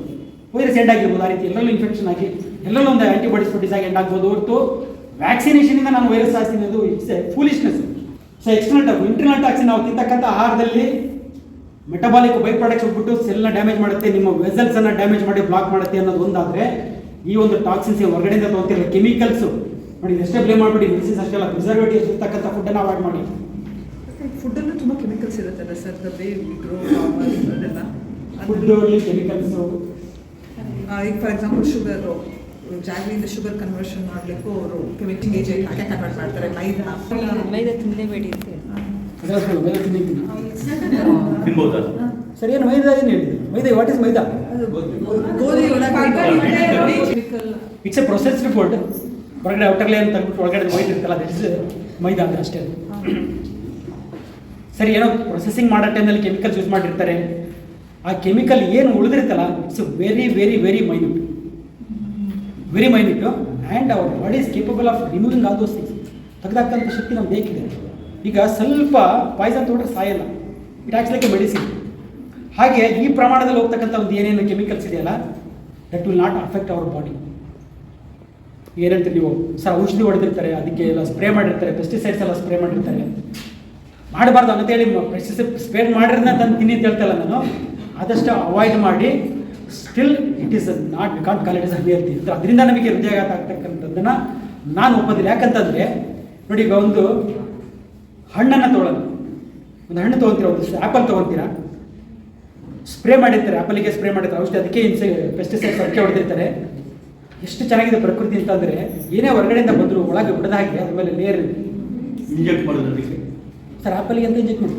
ವೈರಸ್ ಎಂಡ್ ಆಗಿರ್ಬೋದು. ಆ ರೀತಿ ಎಲ್ಲರಲ್ಲೂ ಇನ್ಫೆಕ್ಷನ್ ಆಗಿ ಎಲ್ಲರಲ್ಲೂ ಒಂದು ಆಂಟಿಬಾಡೀಸ್ ಪ್ರೊಡ್ಯೂಸ್ ಆಗಿ ಎಂಡ್ ಆಗ್ಬೋದು. ಹೊರತು ವ್ಯಾಕ್ಸಿನೇಷನಿಂದ ನಾನು ವೈರಸ್ ಹಾಕ್ತೀನಿ ಅದು it's a foolishness. So external tox, internal toxin ನಾವು ತಿಂತಕ್ಕಂಥ ಆಹಾರದಲ್ಲಿ ಮೆಟಬಾಲಿಕ್ ಬೈ ಪ್ರಾಡಕ್ಟ್ಸ್ ಹೋಗ್ಬಿಟ್ಟು ಸೆಲ್ನ ಡ್ಯಾಮೇಜ್ ಮಾಡುತ್ತೆ, ನಿಮ್ಮ ವೆಸಲ್ಸನ್ನು ಡ್ಯಾಮೇಜ್ ಮಾಡಿ ಬ್ಲಾಕ್ ಮಾಡುತ್ತೆ ಅನ್ನೋದು ಒಂದಾದರೆ, ಈ ಒಂದು ಟಾಕ್ಸಿನ್ಸ್ ಹೊರಗಡೆಯಿಂದ ತೊಗೊತಿರೋ ಕೆಮಿಕಲ್ಸು ನೋಡಿ, ಎಷ್ಟೇ ಬ್ಲೇಮ್ ಮಾಡಿಬಿಡಿ, ಮೆಡಿಸಿನ್ಸ್ ಅಷ್ಟೆಲ್ಲ ಪ್ರಿಸರ್ವೇಟಿವ್ಸ್ ಇರ್ತಕ್ಕಂಥ ಫುಡ್ಡನ್ನು ಅವಾಯ್ಡ್ ಮಾಡಿ. ಫುಡ್ಡಲ್ಲೂ ತುಂಬ ಕೆಮಿಕಲ್ಸ್ ಇರುತ್ತಲ್ಲ ಸರ್, ಅದೆಲ್ಲ ಫುಡ್ಡಲ್ಲಿ ಕೆಮಿಕಲ್ಸು. ಈಗ ಫಾರ್ ಎಕ್ಸಾಂಪಲ್ ಶುಗರು, ಜಾಗ್ರಿಯಿಂದ ಶುಗರ್ ಕನ್ವರ್ಷನ್ ಮಾಡಲಿಕ್ಕೂ ಅವರು ಕೆಮಿಕಲ್ ಏಜೆಂಟ್ ಹಾಗೆ ಕನ್ವರ್ಟ್ ಮಾಡ್ತಾರೆ. ಮೈದಾ ತಿನ್ನಲೇಬೇಡಿ ಅಂತ ತಿನ್ಬೋದಾ? ಸರಿ, ಏನು ಮೈದಾ ಏನು ಹೇಳಿದ್ರು? ಮೈದಾ, ವಾಟ್ ಇಸ್ ಮೈದಾ? ಗೋಧಿ ಇಟ್ಸ್ ಎ ಪ್ರೊಸೆಸ್ಡ್ ಫುಡ್. ಹೊರಗಡೆ ಔಟರ್ ಲೇಯರ್ ತೆಗೆದ್ಬಿಟ್ಟು ಒಳಗಡೆ ವೈಟ್ ಇರ್ತಲ್ಲ, ದಟ್ ಇಸ್ ಮೈದಾ ಅಂದರೆ ಅಷ್ಟೇ. ಸರಿ, ಏನೋ ಪ್ರೊಸೆಸಿಂಗ್ ಮಾಡೋ ಟೈಮಲ್ಲಿ ಕೆಮಿಕಲ್ಸ್ ಯೂಸ್ ಮಾಡಿರ್ತಾರೆ. ಆ ಕೆಮಿಕಲ್ ಏನು ಉಳಿದಿರ್ತಲ್ಲ, it's very very very minute, very minute. And our body is capable of removing all those things. ತೆಗೆದಾಕಂಥ ಶಕ್ತಿ ನಮ್ಗೆ ಬೇಕಿದೆ. ಈಗ ಸ್ವಲ್ಪ ಪಾಯ್ಸನ್ ತೊಗೊಂಡ್ರೆ ಸಾಯಲ್ಲ, it acts like a medicine. ಹಾಗೆ ಈ ಪ್ರಮಾಣದಲ್ಲಿ ಹೋಗ್ತಕ್ಕಂಥ ಒಂದು ಏನೇನು ಕೆಮಿಕಲ್ಸ್ ಇದೆಯಲ್ಲ, that will not affect our body. ಏನು ಹೇಳ್ತೀರಿ ನೀವು ಸರ್? ಔಷಧಿ ಹೊಡೆದಿರ್ತಾರೆ, ಅದಕ್ಕೆ ಎಲ್ಲ ಸ್ಪ್ರೇ ಮಾಡಿರ್ತಾರೆ, ಪೆಸ್ಟಿಸೈಡ್ಸ್ ಎಲ್ಲ ಸ್ಪ್ರೇ ಮಾಡಿರ್ತಾರೆ. ಮಾಡಬಾರ್ದು ಅಂತೇಳಿ ಪೆಸ್ಟಿಸೈಡ್ ಸ್ಪ್ರೇ ಮಾಡಿರೋದನ್ನ ತಂದು ತಿನ್ನಿ ಅಂತ ಹೇಳ್ತಲ್ಲ ನಾನು. ಆದಷ್ಟು ಅವಾಯ್ಡ್ ಮಾಡಿ. Still it is not, we can't call it is unhealthy. ಅದರಿಂದ ನಮಗೆ ಹೃದಯಾಘಾತ ಆಗ್ತಕ್ಕಂಥದ್ದನ್ನು ನಾನು ಒಪ್ಪೋದಿಲ್ಲ. ಯಾಕಂತಂದರೆ ನೋಡಿ, ಈಗ ಒಂದು ಹಣ್ಣನ್ನು ತೊಗೊಳ್ಳೋದು, ಒಂದು ಹಣ್ಣು ತೊಗೊತೀರ, ಒಂದು ಆ್ಯಪಲ್ ತೊಗೊತೀರಾ, ಸ್ಪ್ರೇ ಮಾಡಿರ್ತಾರೆ, ಆ್ಯಪಲಿಗೆ ಸ್ಪ್ರೇ ಮಾಡಿರ್ತಾರೆ ಔಷಧಿ, ಅದಕ್ಕೆ ಪೆಸ್ಟಿಸೈಡ್ಸ್ ಅದಕ್ಕೆ ಹೊಡೆದಿರ್ತಾರೆ. ಎಷ್ಟು ಚೆನ್ನಾಗಿದೆ ಪ್ರಕೃತಿ ಅಂತಂದರೆ, ಏನೇ ಹೊರಗಡೆಯಿಂದ ಬಂದರೂ ಒಳಗೆ ಬಿಡದ ಹಾಗೆ ಅದ್ರ ಮೇಲೆ ಲೇಯರ್ ಇಂಜೆಕ್ಟ್ ಮಾಡೋದಕ್ಕೆ ಸರ್. ಆ್ಯಪಲಿಗೆ ಅಂತ ಇಂಜೆಕ್ಟ್ ಮಾಡಿ,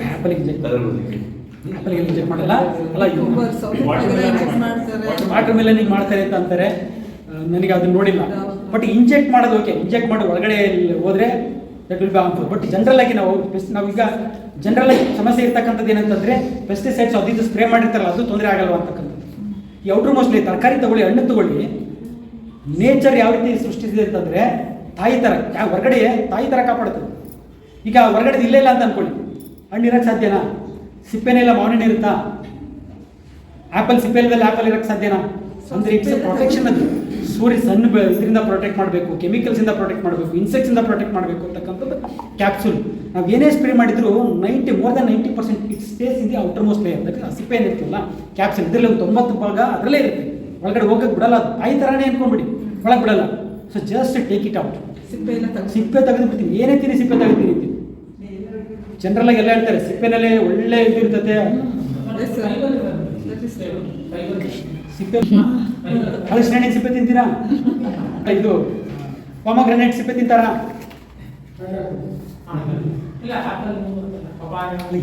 ಆ್ಯಪಲಿಗೆ ಇಂಜೆಕ್ಟ್ ಮಾಡಲ್ಲ ಅಲ್ಲ, ವಾಟರ್ ಮೇಲೆ ನೀವು ಮಾಡ್ತಾರೆ ಅಂತ ಅಂತಾರೆ. ನನಗೆ ಅದನ್ನ ನೋಡಿಲ್ಲ. ಬಟ್ ಇಂಜೆಕ್ಟ್ ಮಾಡೋದು ಓಕೆ, ಇಂಜೆಕ್ಟ್ ಮಾಡಿ ಒಳಗಡೆ ಹೋದರೆ that will be harmful. But general ಆಗಿ ನಾವೀಗ ಜನರಲ್ ಆಗಿ ಸಮಸ್ಯೆ ಇರ್ತಕ್ಕಂಥದ್ದು ಏನಂತಂದರೆ, ಪೆಸ್ಟಿಸೈಡ್ಸ್ ಅದಿದ್ದು ಸ್ಪ್ರೇ ಮಾಡಿರ್ತಾರಲ್ಲ, ಅದು ತೊಂದರೆ ಆಗಲ್ವ ಅಂತಕ್ಕಂಥದ್ದು. ಈ ಔಟ್ರ್ ಮೋಸ್ಟ್ಲಿ ತರಕಾರಿ ತಗೊಳ್ಳಿ, ಹಣ್ಣು ತಗೊಳ್ಳಿ, ನೇಚರ್ ಯಾವ ರೀತಿ ಸೃಷ್ಟಿಸಿದೆ ಅಂತಂದರೆ ತಾಯಿ ಥರ, ಹೊರಗಡೆ ತಾಯಿ ಥರ ಕಾಪಾಡ್ತದೆ. ಈಗ ಹೊರಗಡೆ ಇಲ್ಲೇ ಇಲ್ಲ ಅಂತ ಅಂದ್ಕೊಳ್ಳಿ, ಹಣ್ಣು ಇರೋಕ್ಕೆ ಸಾಧ್ಯನಾ? ಸಿಪ್ಪೆನೇ ಇಲ್ಲ, ಮಾವಿನ ಇರುತ್ತಾ? ಆ್ಯಪಲ್ ಸಿಪ್ಪೆಲ್ಲದಲ್ಲಿ ಆ್ಯಪಲ್ ಇರೋಕ್ಕೆ ಸಾಧ್ಯನಾ? ಅಂದರೆ ಇಟ್ಸ್ ಪ್ರೊಟೆಕ್ಷನ್. ಅದು ಸಣ್ಣ ಇದರಿಂದ ಪ್ರೊಟೆಕ್ಟ್ ಮಾಡಬೇಕು, ಕೆಮಿಕಲ್ಸಿಂದ ಪ್ರೊಟೆಕ್ಟ್ ಮಾಡಬೇಕು, ಇನ್ಸೆಕ್ಟ್ಸಿಂದ ಪ್ರೊಟೆಕ್ಟ್ ಮಾಡಬೇಕು ಅಂತಕ್ಕಂಥದ್ದು ಕ್ಯಾಪ್ಸೂಲ್. ನಾವು ಏನೇ ಸ್ಪ್ರೇ ಮಾಡಿದ್ರು more than 90% it stays in the outer most layer. ಅದಕ್ಕೆ ಸಿಪ್ಪೆ ಏನಿರ್ತಿಲ್ಲ ಕ್ಯಾಪ್ಸೂಲ್, ಇದರಲ್ಲಿ 90 ಭಾಗ ಅದರಲ್ಲೇ ಇರುತ್ತೆ, ಒಳಗಡೆ ಹೋಗಕ್ಕೆ ಬಿಡಲ್ಲ. ಅದು ತಾಯಿ ಥರನೇ ಅಂದ್ಕೊಂಡ್ಬಿಡಿ, ಒಳಗೆ ಬಿಡಲ್ಲ. So just take it out. ಸಿಪ್ಪೆ ತೆಗೆದು ಬಿಡ್ತೀನಿ, ಏನೇ ತಿನ್ನಿ ಸಿಪ್ಪೆ ತೆಗೆದು ತಿಂತೀನಿ. ಜನರಲ್ ಆಗಿ ಎಲ್ಲ ಹೇಳ್ತಾರೆ ಸಿಪ್ಪೆನಲ್ಲೇ ಒಳ್ಳೆ ಇದು ಇರ್ತದೆ. ಸಿಪ್ಪೆ ಹಲಸಿನ ಸಿಪ್ಪೆ ತಿಂತೀರಾ? ಇದು ಪಾಮಗ್ರಾನೇಟ್ ಸಿಪ್ಪೆ ತಿಂತಾರಾ?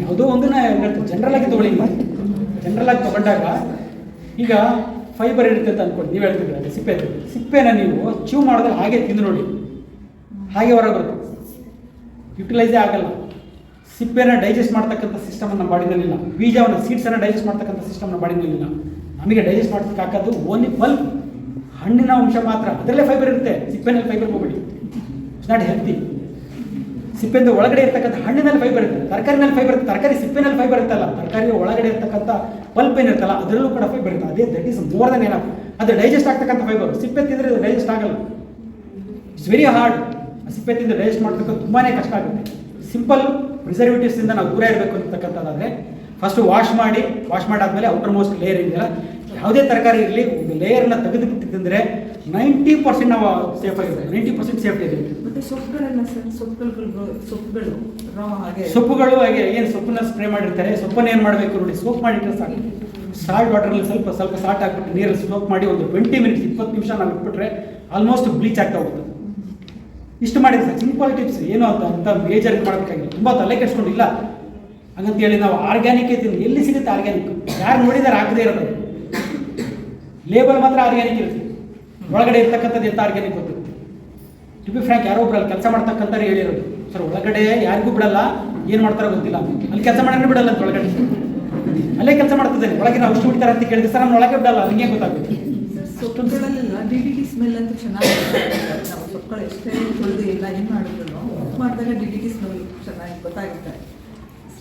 ಯಾವುದೋ ಒಂದನ್ನ ಹೇಳ್ತಾರೆ ಜನರಲ್ ಆಗಿ ತಗೊಳ್ಳಿ. ಜನರಲ್ ಆಗಿ ತಗೊಂಡಾಗ ಈಗ ಫೈಬರ್ ಇರುತ್ತೆ ಅಂತ ಅನ್ಕೊಂಡು ನೀವು ಹೇಳ್ತಿದ್ರೆ ಸಿಪ್ಪೆನ ನೀವು ಚೀವ್ ಮಾಡಿದ್ರೆ ಹಾಗೆ ತಿಂದು ನೋಡಿ, ಹಾಗೆ ಹೊರಗೆ ಬರುತ್ತೆ, ಯುಟಿಲೈಸೇ ಆಗಲ್ಲ. ಸಿಪ್ಪೆನ ಡೈಜೆಸ್ಟ್ ಮಾಡ್ತಕ್ಕಂಥ ಸಿಸ್ಟಮ್ ನಮ್ಮ ಬಾಡಿನಲ್ಲಿಲ್ಲ. ಬೀಜವನ್ನು ಸೀಡ್ಸನ್ನು ಡೈಜೆಸ್ಟ್ ಮಾಡ್ತಕ್ಕಂಥ ಸಿಸ್ಟಮ್ ನಮ್ಮ ಬಾಡಿನಲ್ಲಿಲ್ಲ. ನಮಗೆ ಡೈಜೆಸ್ಟ್ ಮಾಡೋದಕ್ಕೆ ಹಾಕೋದು ಓನ್ಲಿ ಪಲ್ಪ್, ಹಣ್ಣಿನ ಅಂಶ ಮಾತ್ರ. ಅದರಲ್ಲೇ ಫೈಬರ್ ಇರುತ್ತೆ, ಸಿಪ್ಪೆನಲ್ಲಿ ಫೈಬರ್ ಹೋಗ್ಬೇಡಿ, ಇಟ್ಸ್ ನಾಟ್ ಹೆಲ್ತಿ. ಸಿಪ್ಪೆಯಿಂದ ಒಳಗಡೆ ಇರ್ತಕ್ಕಂಥ ಹಣ್ಣಿನಲ್ಲಿ ಫೈಬರ್ ಇರುತ್ತೆ, ತರಕಾರಿನಲ್ಲಿ ಫೈಬರ್ ಇರುತ್ತೆ. ತರಕಾರಿ ಸಿಪ್ಪೆನಲ್ಲಿ ಫೈಬರ್ ಇರ್ತಲ್ಲ, ತರಕಾರಿ ಒಳಗಡೆ ಇರ್ತಕ್ಕಂಥ ಪಲ್ಪ್ ಏನಿರ್ತಲ್ಲ ಅದರಲ್ಲೂ ಕೂಡ ಫೈಬರ್ ಇರುತ್ತೆ. ಅದೇ ದಟ್ ಈಸ್ ಮೋರ್ ದನ್ ಏನಾಗ ಅದು ಡೈಜೆಸ್ಟ್ ಆಗ್ತಕ್ಕಂಥ ಫೈಬರ್. ಸಿಪ್ಪೆ ತಿಂದರೆ ಡೈಜೆಸ್ಟ್ ಆಗಲ್ಲ, ಇಟ್ಸ್ ವೆರಿ ಹಾರ್ಡ್. ಸಿಪ್ಪೆ ತಿಂದು ಡೈಜೆಸ್ಟ್ ಮಾಡ್ತಕ್ಕಂಥ ತುಂಬಾ ಕಷ್ಟ ಆಗುತ್ತೆ. ಸಿಂಪಲ್ ಪ್ರಿಸರ್ವೇಟಿವ್ಸಿಂದ ನಾವು ದೂರ ಇರಬೇಕು ಅಂತಕ್ಕಂಥದ್ದಾದರೆ ಫಸ್ಟು ವಾಶ್ ಮಾಡಾದ್ಮೇಲೆ ಔಟರ್ ಮೋಸ್ಟ್ ಲೇಯರ್ ಇದೆಯಲ್ಲ, ಯಾವುದೇ ತರಕಾರಿ ಇರಲಿ ಒಂದು ಲೇಯರ್ನ ತೆಗೆದು ಬಿಟ್ಟಿದ್ದಂದರೆ 90% ನಾವು ಸೇಫ್ ಆಗಿರುತ್ತೆ, 90% ಸೇಫ್ಟಿ ಇದೆ. ಮತ್ತೆ ಸೊಪ್ಪುಗಳೆಲ್ಲ ಸರ್, ಸೊಪ್ಪುಗಳು ರಾ ಹಾಗೆ ಸೊಪ್ಪುಗಳು ಹಾಗೆ ಏನು ಸೊಪ್ಪನ್ನ ಸ್ಪ್ರೇ ಮಾಡಿರ್ತಾರೆ. ಸೊಪ್ಪನ್ನು ಏನು ಮಾಡಬೇಕು ನೋಡಿ, ಸೋಪ್ ಮಾಡಿಟ್ಟರೆ ಸಾಕು. ಸಾಲ್ಟ್ ವಾಟರಲ್ಲಿ ಸ್ವಲ್ಪ ಸಾಲ್ಟ್ ಹಾಕ್ಬಿಟ್ಟು ನೀರಲ್ಲಿ ಸೋಪ್ ಮಾಡಿ ಒಂದು 20 ಮಿನಿಟ್ಸ್ 20 ನಿಮಿಷ ನಾವು ಇಟ್ಬಿಟ್ರೆ ಆಲ್ಮೋಸ್ಟ್ ಬ್ಲೀಚ್ ಆಗ್ತಾ ಹೋಗುತ್ತೆ. ಇಷ್ಟು ಮಾಡಿದ್ರೆ ಸರ್, ಸಿಂಪಲ್ ಟಿಪ್ಸ್. ಏನು ಅಂತ ಬೇಜಾರು ಮಾಡಬೇಕಾಗಿಲ್ಲ, ತುಂಬ ತಲೆ ಕೆಡ್ಸ್ಕೊಂಡಿಲ್ಲ ಹಾಗಂತೇಳಿ ನಾವು ಆರ್ಗ್ಯಾನಿಕ್ ಇದ್ದೀನಿ. ಎಲ್ಲಿ ಸಿಗುತ್ತೆ ಆರ್ಗ್ಯಾನಿಕ್? ಯಾರು ನೋಡಿದಾರೆ ಆಗದೇ ಇರೋದು, ಲೇಬಲ್ ಮಾತ್ರ ಆರ್ಗ್ಯಾನಿಕ್ ಇರುತ್ತೆ, ಒಳಗಡೆ ಇರ್ತಕ್ಕಂಥದ್ದು ಎಂಥ ಆರ್ಗ್ಯಾನಿಕ್ ಗೊತ್ತಿರುತ್ತೆ. ಟು ಬಿ ಫ್ರ್ಯಾಂಕ್, ಯಾರೋ ಒಬ್ರು ಅಲ್ಲಿ ಕೆಲಸ ಮಾಡ್ತಕ್ಕಂಥವ್ರು ಹೇಳಿರೋದು, ಸರ್ ಒಳಗಡೆ ಯಾರಿಗೂ ಬಿಡಲ್ಲ, ಏನು ಮಾಡ್ತಾರೋ ಗೊತ್ತಿಲ್ಲ, ಅಲ್ಲಿ ಕೆಲಸ ಮಾಡೋಣ ಬಿಡಲ್ಲ ಅಂತ. ಒಳಗಡೆ ಅಲ್ಲೇ ಕೆಲಸ ಮಾಡ್ತಿದ್ದಾನೆ, ಒಳಗೆ ನಾವು ಅಷ್ಟು ಬಿಡ್ತಾರೆ ಅಂತ ಕೇಳಿದ್ರೆ ಸರ್ ನಮ್ಮ ಒಳಗೆ ಬಿಡಲ್ಲ, ನನಗೆ ಗೊತ್ತಾಗುತ್ತೆ. ಸೊಪ್ಪುಗಳಲ್ಲೆಲ್ಲ DDT ಸ್ಮೆಲ್ ಅಂತೂ ಚೆನ್ನಾಗಿ ನಾವು ಸೊಪ್ಪುಗಳು ಎಷ್ಟೇ ತೊಳೆದು ಎಲ್ಲ ಏನು ಮಾಡಿದ್ರು ಮಾಡಿದಾಗ DDT ಸ್ಮೆಲ್ ಚೆನ್ನಾಗಿ ಗೊತ್ತಾಗುತ್ತೆ.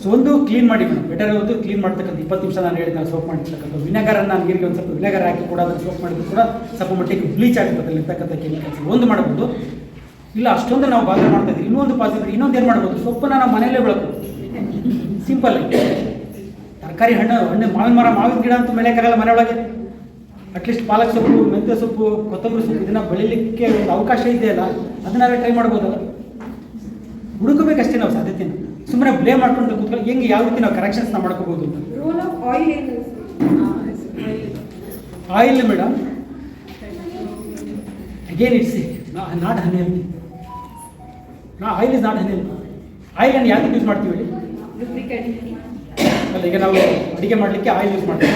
ಸೊ ಒಂದು ಕ್ಲೀನ್ ಮಾಡಿ ಮೇಡಮ್, ಬೆಟರ್ ಒಂದು ಕ್ಲೀನ್ ಮಾಡ್ತಕ್ಕಂಥ 20 ನಿಮಿಷ ನಾನು ಹೇಳಿದ ಸೋಪ್ ಮಾಡಿರ್ತಕ್ಕಂಥ ವಿನೆಗರನ್ನು ನೀರಿಗೆ ಒಂದು ಸ್ವಲ್ಪ ವಿನೆಗರ್ ಹಾಕಿ ಕೂಡ ಅದನ್ನು ಸೋಪ್ ಮಾಡಿದ್ರು ಕೂಡ ಸ್ವಲ್ಪ ಮಟ್ಟಿಗೆ ಬ್ಲೀಚ್ ಆಗುತ್ತೆ ಅಲ್ಲಿ ಇರ್ತಕ್ಕಂಥ ಕೆಮಿಕಲ್ಸ್. ಒಂದು ಮಾಡ್ಬೋದು, ಇಲ್ಲ ಅಷ್ಟೊಂದು ನಾವು ಬಾಧೆ ಮಾಡ್ತಾ ಇದ್ದೀವಿ. ಇನ್ನೊಂದು ಪಾಸಿಬಿಲಿಟಿ, ಇನ್ನೊಂದು ಏನು ಮಾಡ್ಬೋದು, ಸೊಪ್ಪನ್ನು ನಾವು ಮನೆಯಲ್ಲೇ ಬೆಳಕು ಸಿಂಪಲ್ ಆಗಿ. ತರಕಾರಿ ಹಣ್ಣು ಮಾವಿನ ಗಿಡ ಅಂತೂ ಬೆಳೆಯೋಕ್ಕಾಗಲ್ಲ ಮನೆ ಒಳಗೆ. ಅಟ್ಲೀಸ್ಟ್ ಪಾಲಕ್ ಸೊಪ್ಪು, ಮೆಂತ್ಯ ಸೊಪ್ಪು, ಕೊತ್ತಂಬರಿ ಸೊಪ್ಪು ಇದನ್ನು ಬೆಳೀಲಿಕ್ಕೆ ಒಂದು ಅವಕಾಶ ಇದೆಯಲ್ಲ, ಅದನ್ನೆಲ್ಲ ಟ್ರೈ ಮಾಡ್ಬೋದಲ್ಲ. ಹುಡುಕಬೇಕಷ್ಟೇ ನಾವು ಸಾಧ್ಯತೆನ, ಸುಮ್ಮನೆ ಬ್ಲೇಮ್ ಮಾಡ್ಕೊಂಡು ಕೂತ್ಕೊಂಡು ಹೆಂಗೆ ಯಾವ ರೀತಿ ನಾವು ಕರೆಕ್ಷನ್ಸ್ನ ಮಾಡ್ಕೋಬೋದು ಅಂತ. ರೋಲ್ ಆಫ್ ಆಯಿಲ್ ಏನು? Oil madam again it's not unhealthy. Oil is not unhealthy. ಆಯಿಲನ್ನು ಯಾಕೆ ಯೂಸ್ ಮಾಡ್ತೀವಿ ಹೇಳಿ? ಅಲ್ಲ, ಈಗ ನಾವು ಅಡುಗೆ ಮಾಡಲಿಕ್ಕೆ ಆಯಿಲ್ ಯೂಸ್ ಮಾಡ್ತೀವಿ,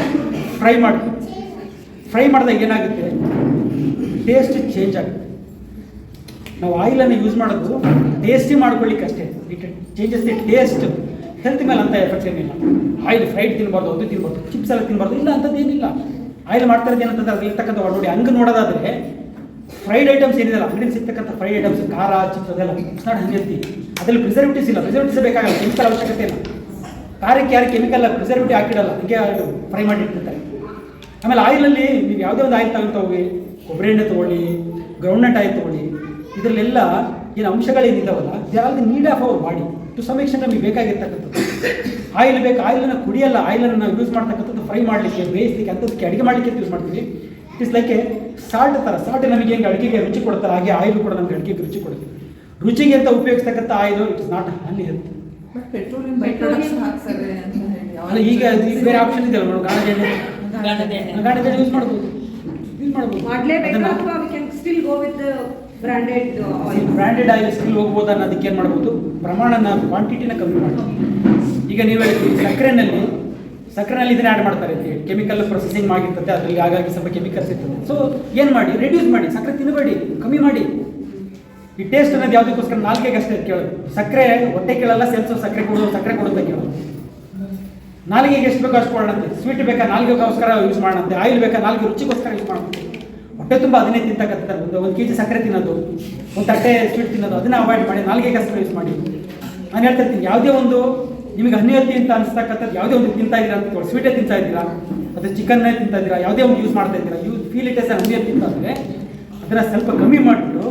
ಫ್ರೈ ಮಾಡಿದಾಗ ಏನಾಗುತ್ತೆ, ಟೇಸ್ಟ್ ಚೇಂಜ್ ಆಗುತ್ತೆ. ನಾವು ಆಯಿಲನ್ನು ಯೂಸ್ ಮಾಡೋದು ಟೇಸ್ಟಿ ಮಾಡ್ಕೊಳ್ಳಿಕ್ಕೆ ಅಷ್ಟೇ. It changes the taste. Health ಮೇಲೆ ಅಂತ ಎಫೆಕ್ಟ್ ಏನಿಲ್ಲ. ಆಯಿಲ್ ಫ್ರೈಡ್ ತಿನ್ಬಾರ್ದು, ಅದು ತಿನ್ಬಾರ್ದು, ಚಿಪ್ಸ್ ಎಲ್ಲ ತಿನ್ಬಾರ್ದು, ಇಲ್ಲ ಅಂತದ್ದು ಏನಿಲ್ಲ. ಆಯಿಲ್ ಮಾಡ್ತಾ ಇರೋದು ಏನಂತಂದ್ರೆ ಅದ್ರಲ್ಲಿ ಇರ್ತಕ್ಕಂಥ ನೋಡಿ ಹಂಗೆ ನೋಡೋದಾದರೆ ಫ್ರೈಡ್ ಐಟಮ್ಸ್ ಏನಿದೆಲ್ಲ ಅಂಗಡಿಗೆ ಸಿಗ್ತಕ್ಕಂಥ ಫ್ರೈಡ್ ಐಟಮ್ಸ್, ಖಾರ, ಚಿಪ್ಸ್ ಅದೆಲ್ಲ ಇಟ್ಸ್ ನಾಟ್ ಹೆಲ್ತಿ. ಅದರಲ್ಲಿ ಪ್ರಿಸರ್ವೇಟಿವ್ಸ್ ಇಲ್ಲ, ಪ್ರಿಸರ್ವೇಟಿವ್ಸ್ ಬೇಕಾಗಲ್ಲ, ಕೆಮಿಕಲ್ ಅವಶ್ಯಕತೆ ಇಲ್ಲ. ಖಾರಕ್ಕೆ ಯಾರು ಕೆಮಿಕಲ್ ಪ್ರಿಸರ್ವೇಟಿವ್ ಹಾಕಿಡಲ್ಲ, ಹೀಗೆ ಫ್ರೈ ಮಾಡಿ ಇಟ್ಟಿರ್ತಾರೆ. ಆಮೇಲೆ ಆಯಿಲಲ್ಲಿ ನೀವು ಯಾವುದೇ ಒಂದು ಆಯಿಲ್ ತಗೊಳ್ಳಿ, ಕೊಬ್ಬರಿ ಎಣ್ಣೆ ತೊಗೊಳ್ಳಿ, ಗ್ರೌಂಡ್ನಟ್ ಆಯಿಲ್ ತೊಗೊಳ್ಳಿ, ಇದರಲ್ಲೆಲ್ಲ ಏನು ಅಂಶಗಳೇನಿದ್ದಾವಲ್ಲ they are the need of our body. To some extent ನಮಗೆ ಬೇಕಾಗಿರ್ತಕ್ಕಂಥದ್ದು ಆಯಿಲ್ ಬೇಕು. ಆಯಿಲನ್ನು ಕುಡಿಯಲ್ಲ, ಆಯಿಲನ್ನು ನಾವು ಯೂಸ್ ಮಾಡ್ತಕ್ಕಂಥದ್ದು ಫ್ರೈ ಮಾಡಲಿಕ್ಕೆ, ಬೇಯಿಸಲಿಕ್ಕೆ, ಅಂಥದಕ್ಕೆ ಅಡುಗೆ ಮಾಡಲಿಕ್ಕೆ ಯೂಸ್ ಮಾಡ್ತೀವಿ. It is like A salt ಥರ. ಸಾಲ್ಟ್ ನಮಗೆ ಹೆಂಗೆ ಅಡುಗೆಗೆ ರುಚಿ ಕೊಡ್ತಾರೆ, ಹಾಗೆ ಆಯಿಲ್ ಕೂಡ ನಮಗೆ ಅಡುಗೆಗೆ ರುಚಿ ಕೊಡ್ತೀವಿ. ರುಚಿಗೆ ಅಂತ ಉಪಯೋಗಿಸ್ತಕ್ಕಂಥ oil it is not unhealthy. But petroleum by products ಹಾಕ್ತಾರೆ ಅಂತ ಹೇಳಿ ಅಲ್ಲ, ಈಗ ಬೇರೆ ಆಪ್ಷನ್ ಇದೆಯಲ್ಲ ಮೇಡಮ್, ಗಾಣದ ಎಣ್ಣೆ ಯೂಸ್ ಮಾಡ್ಬೋದು, ಮಾಡಲೇಬೇಕಾ ಅಥವಾ we can still go with branded oil? Branded oil still ಹೋಗ್ಬೋದು ಅನ್ನೋದಕ್ಕೆ ಏನು ಮಾಡ್ಬೋದು, ಪ್ರಮಾಣನ ಕ್ವಾಂಟಿಟಿನ ಕಮ್ಮಿ ಮಾಡಿ. ಈಗ ನೀವು ಹೇಳ್ತೀವಿ ಸಕ್ಕರೆನಲ್ಲಿ ಇದನ್ನ ಆ್ಯಡ್ ಮಾಡ್ತಾರೆ ಅಂತ ಹೇಳಿ, ಕೆಮಿಕಲ್ ಪ್ರೊಸೆಸಿಂಗ್ ಮಾಡಿರ್ತದೆ, ಅದರಲ್ಲಿ ಹಾಗಾಗಿ ಸ್ವಲ್ಪ ಕೆಮಿಕಲ್ಸ್ ಇರ್ತದೆ. ಸೊ ಏನು ಮಾಡಿ, ರೆಡ್ಯೂಸ್ ಮಾಡಿ, ಸಕ್ಕರೆ ತಿನ್ನಬೇಡಿ, ಕಮ್ಮಿ ಮಾಡಿ. ಈ ಟೇಸ್ಟ್ ಅನ್ನೋದು ಯಾವುದಕ್ಕೋಸ್ಕರ ನಾಲ್ಗೆಗೆ ಅಷ್ಟೇ ಕೇಳೋದು. ಸಕ್ಕರೆ ಹೊಟ್ಟೆ ಕೇಳಲ್ಲ, ಸೆಲ್ಸು ಸಕ್ಕರೆ ಕೊಡುತ್ತೆ ಕೇಳೋದು. ನಾಲಿಗೆಗೆ ಎಷ್ಟು ಬೇಕೋ ಅಷ್ಟು ಕೊಡೋಣಂತೆ. ಸ್ವೀಟ್ ಬೇಕಾ ನಾಲ್ಗೆಗೋಸ್ಕರ ಯೂಸ್ ಮಾಡೋಣಂತೆ, ಆಯಿಲ್ ಬೇಕಾ ನಾಲ್ಗೆ ರುಚಿಗೋಸ್ಕರ ಯೂಸ್ ಮಾಡೋಣಂತೆ. ಹೊಟ್ಟೆ ತುಂಬ ಅದನ್ನೇ ತಿಂತಕ್ಕಂಥದ್ದು. ಒಂದು kg ಸಕ್ಕರೆ ತಿನ್ನೋದು, ಒಂದು ತಟ್ಟೆ ಸ್ವೀಟ್ ತಿನ್ನೋದು, ಅದನ್ನ ಅವಾಯ್ಡ್ ಮಾಡಿ, ನಾಲ್ಗೆಗೋಸ್ಕರ ಯೂಸ್ ಮಾಡಿ. ನಾನು ಹೇಳ್ತಾ ಇರ್ತೀನಿ, ಯಾವುದೇ ಒಂದು ನಿಮಗೆ ಅನ್ಹೆಲ್ತಿ ಅಂತ ಅನಿಸ್ತಕ್ಕಂಥದ್ದು ಯಾವುದೇ ಒಂದು ತಿಂತಾ ಇದ್ದೀರಾ ಅಂತ, ಸ್ವೀಟೇ ತಿಂತಾ ಇದ್ದೀರಾ, ಅದು ಚಿಕನ್ನೇ ತಿಂತಾ ಇದ್ದೀರಾ, ಯಾವುದೇ ಒಂದು ಯೂಸ್ ಮಾಡ್ತಾ ಇದ್ದೀರಾ, ಫೀಲ್ ಇಟ್ ಎಸ್ ಅನ್ಹೆಲ್ತಿ ಅಂತ ಅಂದರೆ ಅದನ್ನು ಸ್ವಲ್ಪ ಕಮ್ಮಿ ಮಾಡಿಬಿಟ್ಟು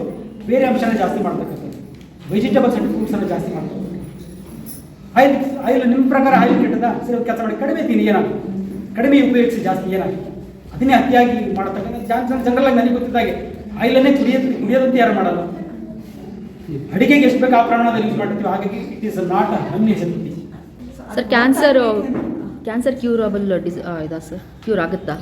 ಬೇರೆ ಅಂಶನ ಜಾಸ್ತಿ ಮಾಡ್ತಕ್ಕಂಥದ್ದು, ವೆಜಿಟೇಬಲ್ಸ್ ಆ್ಯಂಡ್ ಫ್ರೂಟ್ಸನ್ನು ಜಾಸ್ತಿ ಮಾಡ್ತಕ್ಕಂಥದ್ದು. ಆಯಿಲ್ ನಿಮ್ಮ ಪ್ರಕಾರ ಆಯಿಲ್ ಕೆಟ್ಟದ, ಸರಿ ಕೆಲಸ ಮಾಡಿ ಕಡಿಮೆ ತಿನ್ನಿ ಏನಾಗುತ್ತೆ, ಕಡಿಮೆ ಉಪಯೋಗಿಸಿ ಜಾಸ್ತಿ ಏನಾಗುತ್ತೆ, ಅದನ್ನೇ ಅತಿಯಾಗಿ ಮಾಡತಕ್ಕಂಥ ಜನರಲ್ ಆಗಿ ನನಗೆ ಗೊತ್ತಿದ್ದಾಗೆ ಆಯಿಲನ್ನೇ ಕುಡಿಯೋದಂತ ಯಾರು ಮಾಡಲ್ಲ. ಅಡಿಗೆಗೆ ಎಷ್ಟು ಬೇಕು ಆ ಪ್ರಮಾಣದಲ್ಲಿ ಯೂಸ್ ಮಾಡ್ತೀವಿ, ಹಾಗಾಗಿ it is not unnecessary. Sir cancer curable ಇದಾ ಸರ್, ಕ್ಯೂರ್ ಆಗುತ್ತಾ?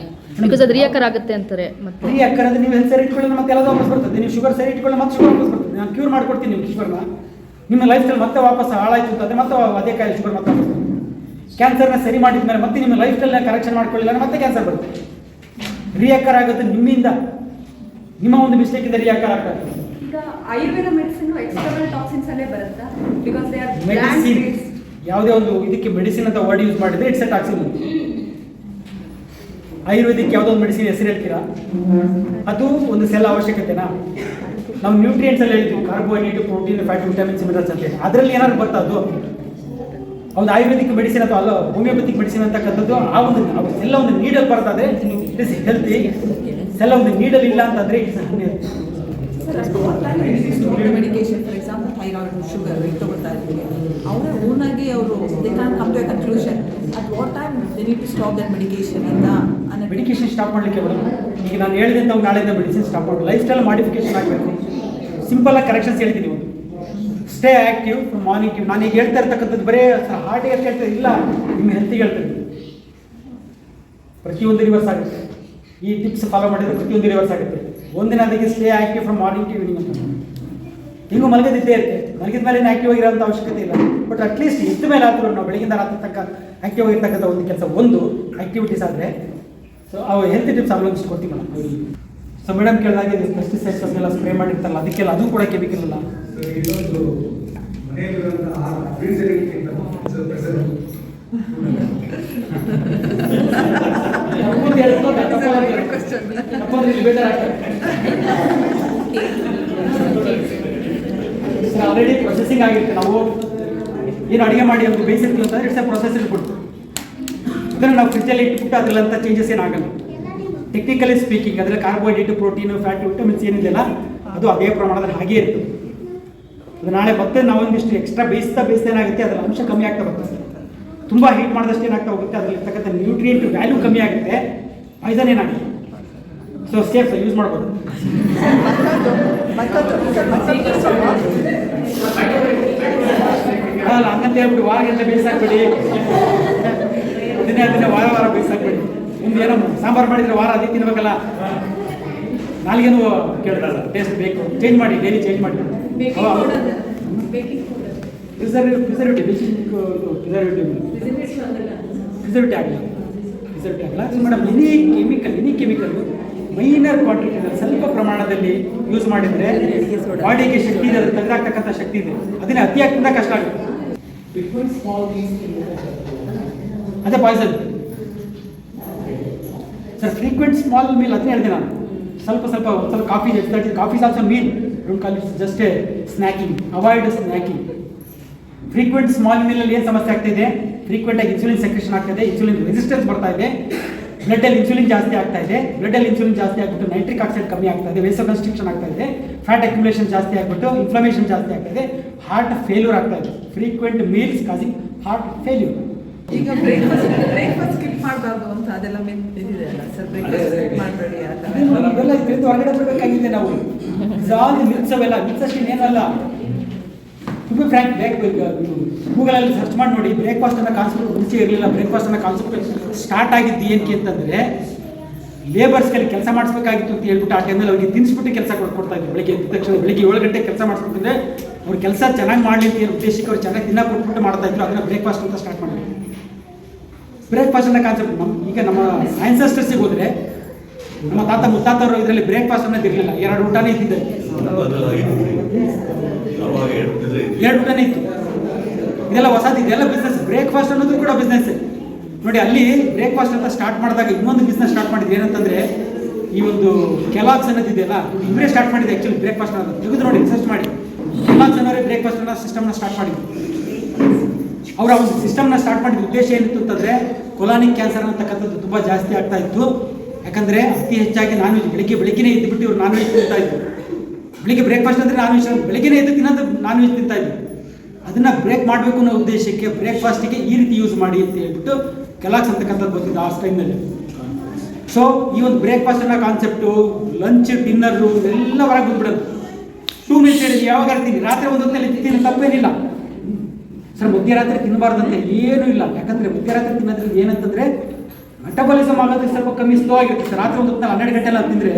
ಬಿಕಾಸ್ ಅದು ರಿಯಾಕರ್ ಆಗುತ್ತೆ ಅಂತಾರೆ. ಮತ್ತೆ ಯಾಕಂದ್ರೆ ನೀವು ಹೆಲ್ತ್ ಸರಿ ಇಟ್ಕೊಳ್ಳಿ ಮತ್ತೆ ಎಲ್ಲ ವಾಪಸ್ ಬರ್ತದೆ, ನೀವು ಶುಗರ್ ಸರಿ ಇಟ್ಕೊಳ್ಳಿ ಮತ್ತೆ ಶುಗರ್ ವಾಪಸ್ ಬರ್ತದೆ. ನಾನು ಕ್ಯೂರ್ ಮಾಡ್ಕೊಡ್ತೀನಿ ನಿಮ್ಮ ಶುಗರ್ನ, ನಿಮ್ಮ ಲೈಫ್ ಸ್ಟೈಲ್ ಮತ್ತೆ ವಾಪಸ್ ಹಾಳಾಯ್ತು ಅಂತಂದರೆ ಮತ್ತೆ ಅದೇ ಕಾಯಿಲೆ ಶುಗರ್ ಮತ್ತೆ ಬರ್ತದೆ. ಕ್ಯಾನ್ಸರ್ನ ಸರಿ ಮಾಡಿದ ಮೇಲೆ ಮತ್ತೆ ನಿಮ್ಮ ಲೈಫ್ ಸ್ಟೈಲ್ನ ಕರೆಕ್ಷನ್ ಮಾಡ್ಕೊಳ್ಳಿಲ್ಲ ಮತ್ತೆ ಕ್ಯಾನ್ಸರ್ ಬರುತ್ತೆ. ರಿಯಾಕರ್ ಆಗುತ್ತೆ ನಿಮ್ಮಿಂದ, ನಿಮ್ಮ ಒಂದು ಮಿಸ್ಟೇಕ್ ಇಂದ ರಿಯಾಕರ್ ಆಗ್ತದೆ. ಈಗ ಆಯುರ್ವೇದ ಮೆಡಿಸಿನ್ ಎಕ್ಸ್ಟರ್ನಲ್ ಟಾಕ್ಸಿನ್ಸ್ ಅಲ್ಲೇ ಬರುತ್ತಾ? ಬಿಕಾಸ್ ದೇ ಆರ್ ಮೆಡಿಸಿನ್ ಯಾವುದೇ ಒಂದು ಇದಕ್ಕೆ ಮೆಡಿಸಿನ್ ಅಂತ ವರ್ಡ್ ಯೂಸ್ ಮಾಡಿದ್ರೆ ಇಟ್ಸ್ ಎ ಟಾಕ್ಸಿನ್. ಆಯುರ್ವೇದಿಕ್ ಯಾವುದೋ ಒಂದು ಮೆಡಿಸಿನ್ ಹೆಸರು ಹೇಳ್ತೀರಾ, ಅದು ಒಂದು ಸೆಲ್ ಅವಶ್ಯಕತೆನಾ? ನಾವು ನ್ಯೂಟ್ರಿಯೆಂಟ್ಸ್ ಅಲ್ಲಿ ಹೇಳ್ತೀವಿ, carbohydrate, protein, fat, vitamins, minerals ಅಂತ ಹೇಳಿ. ಅದರಲ್ಲಿ ಏನಾದ್ರು ಬರ್ತಾ ಅದು ಒಂದು ಆಯುರ್ವೇದಿಕ್ ಮೆಡಿಸಿನ್ ಅಥವಾ ಅಲ್ಲ ಹೋಮಿಯೋಪತಿಕ್ ಮೆಡಿಸಿನ್ ಅಂತಕ್ಕಂಥದ್ದು ಆ ಒಂದು ಎಲ್ಲ ಒಂದು ನೀಡಲ್ ಬರ್ತದೆ, ಇಟ್ ಇಸ್ ಹೆಲ್ತಿ. ಎಲ್ಲ ಒಂದು ನೀಡಲ್ ಇಲ್ಲ ಅಂತಂದ್ರೆ it's unhealthy. Medication for example thyroid, sugar ತಗೊಳ್ತಾ ಇರ್ತೀವಿ, ಅವರೇ ಓನಾಗಿ ಅವರು they can come to a conclusion at what time they need to stop that medication ಅಂತ. ಮೆಡಿಕೇಶನ್ ಸ್ಟಾಪ್ ಮಾಡಲಿಕ್ಕೆ ಬರಲ್ಲ. ಈಗ ನಾನು ಹೇಳಿದಂತ ನಾವು ನಾಳೆಯಿಂದ ಮೆಡಿಸಿನ್ ಸ್ಟಾಪ್ ಮಾಡಿ ಲೈಫ್ ಸ್ಟೈಲ್ ಮಾಡಿಫಿಕೇಶನ್ ಆಗಬೇಕು. ಸಿಂಪಲ್ ಆಗಿ ಕರೆಕ್ಷನ್ಸ್ ಹೇಳ್ತೀನಿ. ಒಂದು ಸ್ಟೇ ಆಕ್ಟಿವ್ ಮಾರ್ನಿಂಗ್. ನಾನು ಈಗ ಹೇಳ್ತಾ ಇರ್ತಕ್ಕಂಥದ್ದು ಬರೀ ಹಾರ್ಟಿಗೆ ಅಂತ ಹೇಳ್ತಾ ಇಲ್ಲ, ನಿಮ್ಮ ಹೆಲ್ತಿಗೆ ಹೇಳ್ತಾ ಇದ್ದೀನಿ. ಪ್ರತಿಯೊಂದು ರಿವರ್ಸ್ ಆಗುತ್ತೆ. ಈ ಟಿಪ್ಸ್ ಫಾಲೋ ಮಾಡಿದರೆ ಪ್ರತಿಯೊಂದು ರಿವರ್ಸ್ ಆಗುತ್ತೆ. ಒಂದಿನ ಅದಕ್ಕೆ stay active from morning to evening ಅಂತ. ಹಿಂಗೂ ಮಲಗದಿದ್ದೇ ಇರುತ್ತೆ, ಮಲಗಿದ ಮೇಲೆ ಆಕ್ಟಿವ್ ಆಗಿರೋಂಥ ಅವಶ್ಯಕತೆ ಇಲ್ಲ. ಬಟ್ ಅಟ್ಲೀಸ್ಟ್ ಇದ್ದ ಮೇಲೆ ಆದರೂ ನಾವು ಬೆಳಗಿಂದ ರಾತ್ರಿ ತನಕ ಆಕ್ಟಿವ್ ಆಗಿರ್ತಕ್ಕಂಥ ಒಂದು ಕೆಲಸ, ಒಂದು ಆಕ್ಟಿವಿಟೀಸ್ ಆದರೆ ಸೊ ಅವು ಹೆಲ್ತ್ ಟಿಪ್ಸ್ ಅವಲಂಬಿಸಿ ಕೊಡ್ತೀವಿ ಮೇಡಮ್. ಸೊ ಮೇಡಮ್ ಕೇಳಿದಾಗೆ ಪೆಸ್ಟಿಸೈಡ್ಸ್ ಅದನ್ನೆಲ್ಲ ಸ್ಪ್ರೇ ಮಾಡಿರ್ತಾರಲ್ಲ, ಅದಕ್ಕೆಲ್ಲ ಅದು ಕೂಡ ಕೆಮಿಕಲ್ ಅಲ್ಲ. ಇನ್ನೊಂದು ಮನೆಯಲ್ಲಿರುವಂತಹ ಫ್ರೀಜರ್ಗಿಂತ ಆಲ್ರೆಡಿ ಪ್ರೊಸೆಸಿಂಗ್ ಆಗಿರುತ್ತೆ. ನಾವು ಏನು ಅಡುಗೆ ಮಾಡಿ ಒಂದು ಬೇಯಿಸಿರ್ತೀವಿ ಅಂತಂದ್ರೆ ಇಟ್ಸ್ ಎ ಪ್ರೊಸೆಸ್ ಇಟ್ಬಿಡ್ತು. ಅದನ್ನು ನಾವು ಫ್ರಿಜ್ಜಲ್ಲಿ ಇಟ್ಬಿಟ್ಟು ಅದರಲ್ಲಂಥ ಚೇಂಜಸ್ ಏನಾಗಲ್ಲ. ಟೆಕ್ನಿಕಲಿ ಸ್ಪೀಕಿಂಗ್ ಅದರಲ್ಲಿ ಕಾರ್ಬೋಹೈಡ್ರೇಟ್, ಪ್ರೋಟೀನು, ಫ್ಯಾಟ್, ವಿಟಮಿನ್ಸ್ ಏನಿದೆಯಲ್ಲ ಅದು ಅದೇ ಪ್ರಮಾಣದಲ್ಲಿ ಹಾಗೇ ಇರ್ತದೆ. ಅದು ನಾಳೆ ಮತ್ತೆ ನಾವೊಂದಿಷ್ಟು ಎಕ್ಸ್ಟ್ರಾ ಬೇಯಿಸ್ತಾ ಏನಾಗುತ್ತೆ, ಅದರ ಅಂಶ ಕಮ್ಮಿ ಆಗ್ತಾ ಬರ್ತದೆ. ತುಂಬ ಹೀಟ್ ಮಾಡಿದಷ್ಟು ಏನಾಗ್ತಾ ಹೋಗುತ್ತೆ, ಅದರಲ್ಲಿ ಇರ್ತಕ್ಕಂಥ ನ್ಯೂಟ್ರಿಯೆಂಟ್ ವ್ಯಾಲ್ಯೂ ಕಮ್ಮಿ ಆಗುತ್ತೆ, ಪಾಯ್ಸನ್ ಏನಾಗುತ್ತೆ. ಸೊ ಸೇಫ್ ಯೂಸ್ ಮಾಡ್ಬೋದು. ಅಲ್ಲ ಹಂಗಂತ ಹೇಳ್ಬಿಟ್ಟು ವಾರಗಂತ ಬೇಯಿಸಾಕ್ಬೇಡಿ, ಅದನ್ನೇ ವಾರ ಬೇಯಿಸಾಕ್ಬೇಡಿ. ಮುಂದೆ ಏನೋ ಸಾಂಬಾರು ಮಾಡಿದರೆ ವಾರ ಅದೇ ತಿನ್ಬೇಕಲ್ಲ, ನಾಲ್ಗೇನು ಕೇಳ್ದಲ್ಲ, ಟೇಸ್ಟ್ ಬೇಕು, ಚೇಂಜ್ ಮಾಡಿ, ಡೈಲಿ ಚೇಂಜ್ ಮಾಡಿ. ಪ್ರಿಸರ್ವೇಟಿವ್ ಆಗಲ್ಲ ಮೇಡಮ್. ಎನಿ ಕೆಮಿಕಲ್ ಮೈನರ್ ಕ್ವಾಂಟಿಟಿನಲ್ಲಿ ಸ್ವಲ್ಪ ಪ್ರಮಾಣದಲ್ಲಿ ಯೂಸ್ ಮಾಡಿದರೆ ಬಾಡಿಗೆ ಶಕ್ತಿ ಇದೆ, ಅದನ್ನು ತೆಗೆದಾಕ್ತಕ್ಕಂಥ ಶಕ್ತಿ ಇದೆ. ಅದನ್ನೇ ಅತಿ ಆಗ್ತಿಂದ ಕಷ್ಟ ಆಗುತ್ತೆ. ಅದೇ poison sir. Frequent small meal ಅದನ್ನೇ ಹೇಳಿದೆ ನಾನು. ಸ್ವಲ್ಪ coffee, coffee is also meal, don't call it just a snacking. Avoid snacking. Frequent small ಮೀಲಲ್ಲಿ ಏನು ಸಮಸ್ಯೆ ಆಗ್ತಾಯಿದೆ, ಫ್ರೀಕ್ವೆಂಟಾಗಿ ಇನ್ಸುಲಿನ್ ಸೆಕ್ರೇಷನ್ ಆಗ್ತಾಯಿದೆ, ಇನ್ಸುಲಿನ್ ರೆಸಿಸ್ಟೆನ್ಸ್ ಬರ್ತಾ ಇದೆ, ಬ್ಲಡ್ಡಲ್ಲಿ ಇನ್ಸುಲಿನ್ ಜಾಸ್ತಿ ಆಗ್ತಾ ಇದೆ. ಬ್ಲಡ್ಡಲ್ಲಿ ಇನ್ಸುಲಿನ್ ಜಾಸ್ತಿ ಆಗ್ಬಿಟ್ಟು ನೈಟ್ರಿಕ್ ಆಕ್ಸೈಡ್ ಕಮ್ಮಿ ಆಗ್ತಾ ಇದೆ, ವೇಸೋ ಕನ್ಸ್ಟ್ರಿಕ್ಷನ್ ಆಗ್ತಾ ಇದೆ, ಫ್ಯಾಟ್ ಅಕ್ಯುಮುಲೇಷನ್ ಜಾಸ್ತಿ ಆಗ್ಬಿಟ್ಟು ಇನ್ಫ್ಲಮೇಷನ್ ಜಾಸ್ತಿ ಆಗ್ತಾ ಇದೆ, ಹಾರ್ಟ್ ಫೇಲ್ಯೂರ್ ಆಗ್ತಾ ಇದೆ. Frequent meals causing heart failure. ಈಗ ಬ್ರೇಕ್ಫಾಸ್ಟ್ ಸ್ಕಿಪ್ ಮಾಡಬಾರ್ದು ಅಂತ ಅದೆಲ್ಲ ಇದಿದೆ ಅಲ್ಲ ಸರ್, ಬ್ರೇಕ್ಫಾಸ್ಟ್ ಸ್ಕಿಪ್ ಮಾಡಬೇಡಿ ಅಂತ. ಇವೆಲ್ಲ ತಿಳಿದು ಹೊರಗಡೆ ಬರಬೇಕಾಗಿದೆ ನಾವು. ಆಲ್ ದಿ ಮಿತ್ಸ್ ಅವೆಲ್ಲ ಮಿತ್ಸ್ ಅಷ್ಟೇನು ಏನಲ್ಲ. ಟು ಬಿ ಫ್ರ್ಯಾಂಕ್, ಗೂಗಲಲ್ಲಿ ಸರ್ಚ್ ಮಾಡಿ ನೋಡಿ, ಬ್ರೇಕ್ಫಾಸ್ಟ್ ಅನ್ನೋ ಕಾನ್ಸೆಪ್ಟ್ ಮುಂಚೆ ಇರಲಿಲ್ಲ. ಬ್ರೇಕ್ಫಾಸ್ಟ್ ಅನ್ನೋ ಕಾನ್ಸೆಪ್ಟ್ ಸ್ಟಾರ್ಟ್ ಆಗಿದ್ದು ಏನಕ್ಕೆ ಅಂತಂದರೆ, ಲೇಬರ್ಸ್ಗಳಿಗೆ ಕೆಲಸ ಮಾಡಿಸ್ಬೇಕಾಗಿತ್ತು ಅಂತ ಹೇಳ್ಬಿಟ್ಟು ಆ ಟೈಮಲ್ಲಿ ಅವ್ರಿಗೆ ತಿನ್ನಿಸ್ಬಿಟ್ಟು ಕೆಲಸ ಕೊಡ್ತಾ ಇದ್ರು. ಬೆಳಿಗ್ಗೆ ಎದ್ದ ತಕ್ಷಣ ಬೆಳಿಗ್ಗೆ 7 ಗಂಟೆಗೆ ಕೆಲಸ ಮಾಡಿಸ್ಬೇಕಂದ್ರೆ ಅವ್ರ ಕೆಲಸ ಚೆನ್ನಾಗಿ ಮಾಡಲಿ ಅಂತ ಹೇಳಿ ಉದ್ದೇಶಕ್ಕೆ ಅವ್ರು ಚೆನ್ನಾಗಿ ತಿನ್ನ ಕೊಟ್ಬಿಟ್ಟು ಮಾಡ್ತಾ ಇದ್ರು. ಅದನ್ನು ಬ್ರೇಕ್ಫಾಸ್ಟ್ ಅಂತ ಸ್ಟಾರ್ಟ್ ಮಾಡಿದ್ರು. ಬ್ರೇಕ್ಫಾಸ್ಟ್ ಅನ್ನೋ ಕಾನ್ಸೆಪ್ಟ್ ಈಗ ನಮ್ಮ ಆನ್ಸೆಸ್ಟರ್ಸಿಗೆ ಹೋದರೆ, ನಮ್ಮ ತಾತ ಮುತ್ತಾತವರು ಇದರಲ್ಲಿ ಬ್ರೇಕ್ಫಾಸ್ಟ್ ಅನ್ನೋದು ಇರಲಿಲ್ಲ, 2 ಊಟನೇ ಇದ್ದಿದ್ದೆ. 2 ಊಟನೇ ಇತ್ತು. ಇದೆಲ್ಲ ಹೊಸದು, ಇದೆಲ್ಲ ಬಿಸ್ನೆಸ್. ಬ್ರೇಕ್ಫಾಸ್ಟ್ ಅನ್ನೋದು ಕೂಡ ಬಿಸ್ನೆಸ್ ನೋಡಿ. ಅಲ್ಲಿ ಬ್ರೇಕ್ಫಾಸ್ಟ್ ಅಂತ ಸ್ಟಾರ್ಟ್ ಮಾಡಿದಾಗ ಇನ್ನೊಂದು ಬಿಸ್ನೆಸ್ ಸ್ಟಾರ್ಟ್ ಮಾಡಿದ್ರು. ಏನಂತಂದರೆ, ಈ ಒಂದು ಕೆಲಾಗ್ಸ್ ಅನ್ನೋದಿದೆಯಲ್ಲ, ಇವರೇ ಸ್ಟಾರ್ಟ್ ಮಾಡಿದೆ ಆ್ಯಕ್ಚುಲಿ ಬ್ರೇಕ್ಫಾಸ್ಟ್ ಅನ್ನೋದು. ತೆಗೆದು ನೋಡಿ, ರಿಸರ್ಚ್ ಮಾಡಿ. ಕೆಲಾಗ್ಸ್ ಅನ್ನೋರೇ ಬ್ರೇಕ್ಫಾಸ್ಟ್ ಅನ್ನೋ ಸಿಸ್ಟಮ್ನ ಸ್ಟಾರ್ಟ್ ಮಾಡಿದ್ರು. ಅವರ ಒಂದು ಸಿಸ್ಟಮ್ನ ಸ್ಟಾರ್ಟ್ ಮಾಡಿದ ಉದ್ದೇಶ ಏನಿತ್ತು ಅಂತಂದರೆ, ಕೊಲಾನಿಕ್ ಕ್ಯಾನ್ಸರ್ ಅಂತಕ್ಕಂಥದ್ದು ತುಂಬ ಜಾಸ್ತಿ ಆಗ್ತಾ ಇತ್ತು. ಯಾಕಂದರೆ ಅತಿ ಹೆಚ್ಚಾಗಿ ನಾನ್ ವೆಜ್ ಬೆಳಿಗ್ಗೆನೇ ಇದ್ದುಬಿಟ್ಟು ಇವ್ರು ನಾನ್ ವೆಜ್ ತಿಂತಾ ಇದ್ರು. ಬೆಳಿಗ್ಗೆ ಬ್ರೇಕ್ಫಾಸ್ಟ್ ಅಂದರೆ ನಾನ್ ವೆಜ್, ಬೆಳಿಗ್ಗೆನೇ ಎದ್ದು ತಿನ್ನೋದು ನಾನ್ ವೆಜ್ ತಿಂತಾ ಇದ್ರು. ಅದನ್ನು ಬ್ರೇಕ್ ಮಾಡಬೇಕು ಅನ್ನೋ ಉದ್ದೇಶಕ್ಕೆ ಬ್ರೇಕ್ಫಾಸ್ಟಿಗೆ ಈ ರೀತಿ ಯೂಸ್ ಮಾಡಿ ಅಂತ ಹೇಳ್ಬಿಟ್ಟು ಕೆಲಾಕ್ಸ್ ಅಂತಕ್ಕಂಥದ್ದು ಗೊತ್ತಿದ್ದು ಆ ಟೈಮ್ನಲ್ಲಿ. ಸೊ ಈ ಒಂದು ಬ್ರೇಕ್ಫಾಸ್ಟ್ ಅನ್ನೋ ಕಾನ್ಸೆಪ್ಟು, ಲಂಚ್, ಡಿನ್ನರು ಎಲ್ಲ ಹೊರಗೆ ಬಂದ್ಬಿಡೋದು. 2 ಮೀಲ್ಸ್ ಹೇಳಿದ್ವಿ, ಯಾವಾಗ ತಿನ್ನಿ, ರಾತ್ರಿ ಒಂದು ಹೊತ್ತಲ್ಲಿ ತಿನ್ನ ತಪ್ಪೇನಿಲ್ಲ ಸರ್. ಮಧ್ಯರಾತ್ರಿ ತಿನ್ನಬಾರ್ದಂತೆ ಏನೂ ಇಲ್ಲ. ಯಾಕಂದರೆ ಮಧ್ಯರಾತ್ರಿ ತಿನ್ನೋದ್ರಿಂದ ಏನಂತಂದರೆ ಮೆಟಬಾಲಿಸಮ್ ಆಗೋದು ಸ್ವಲ್ಪ ಕಮ್ಮಿ, ಸ್ಲೋ ಆಗಿರುತ್ತೆ ಸರ್. ರಾತ್ರಿ ಒಂದು ಹೊತ್ತಲ್ಲಿ 12 ಗಂಟೆ ಎಲ್ಲ ತಿಂದರೆ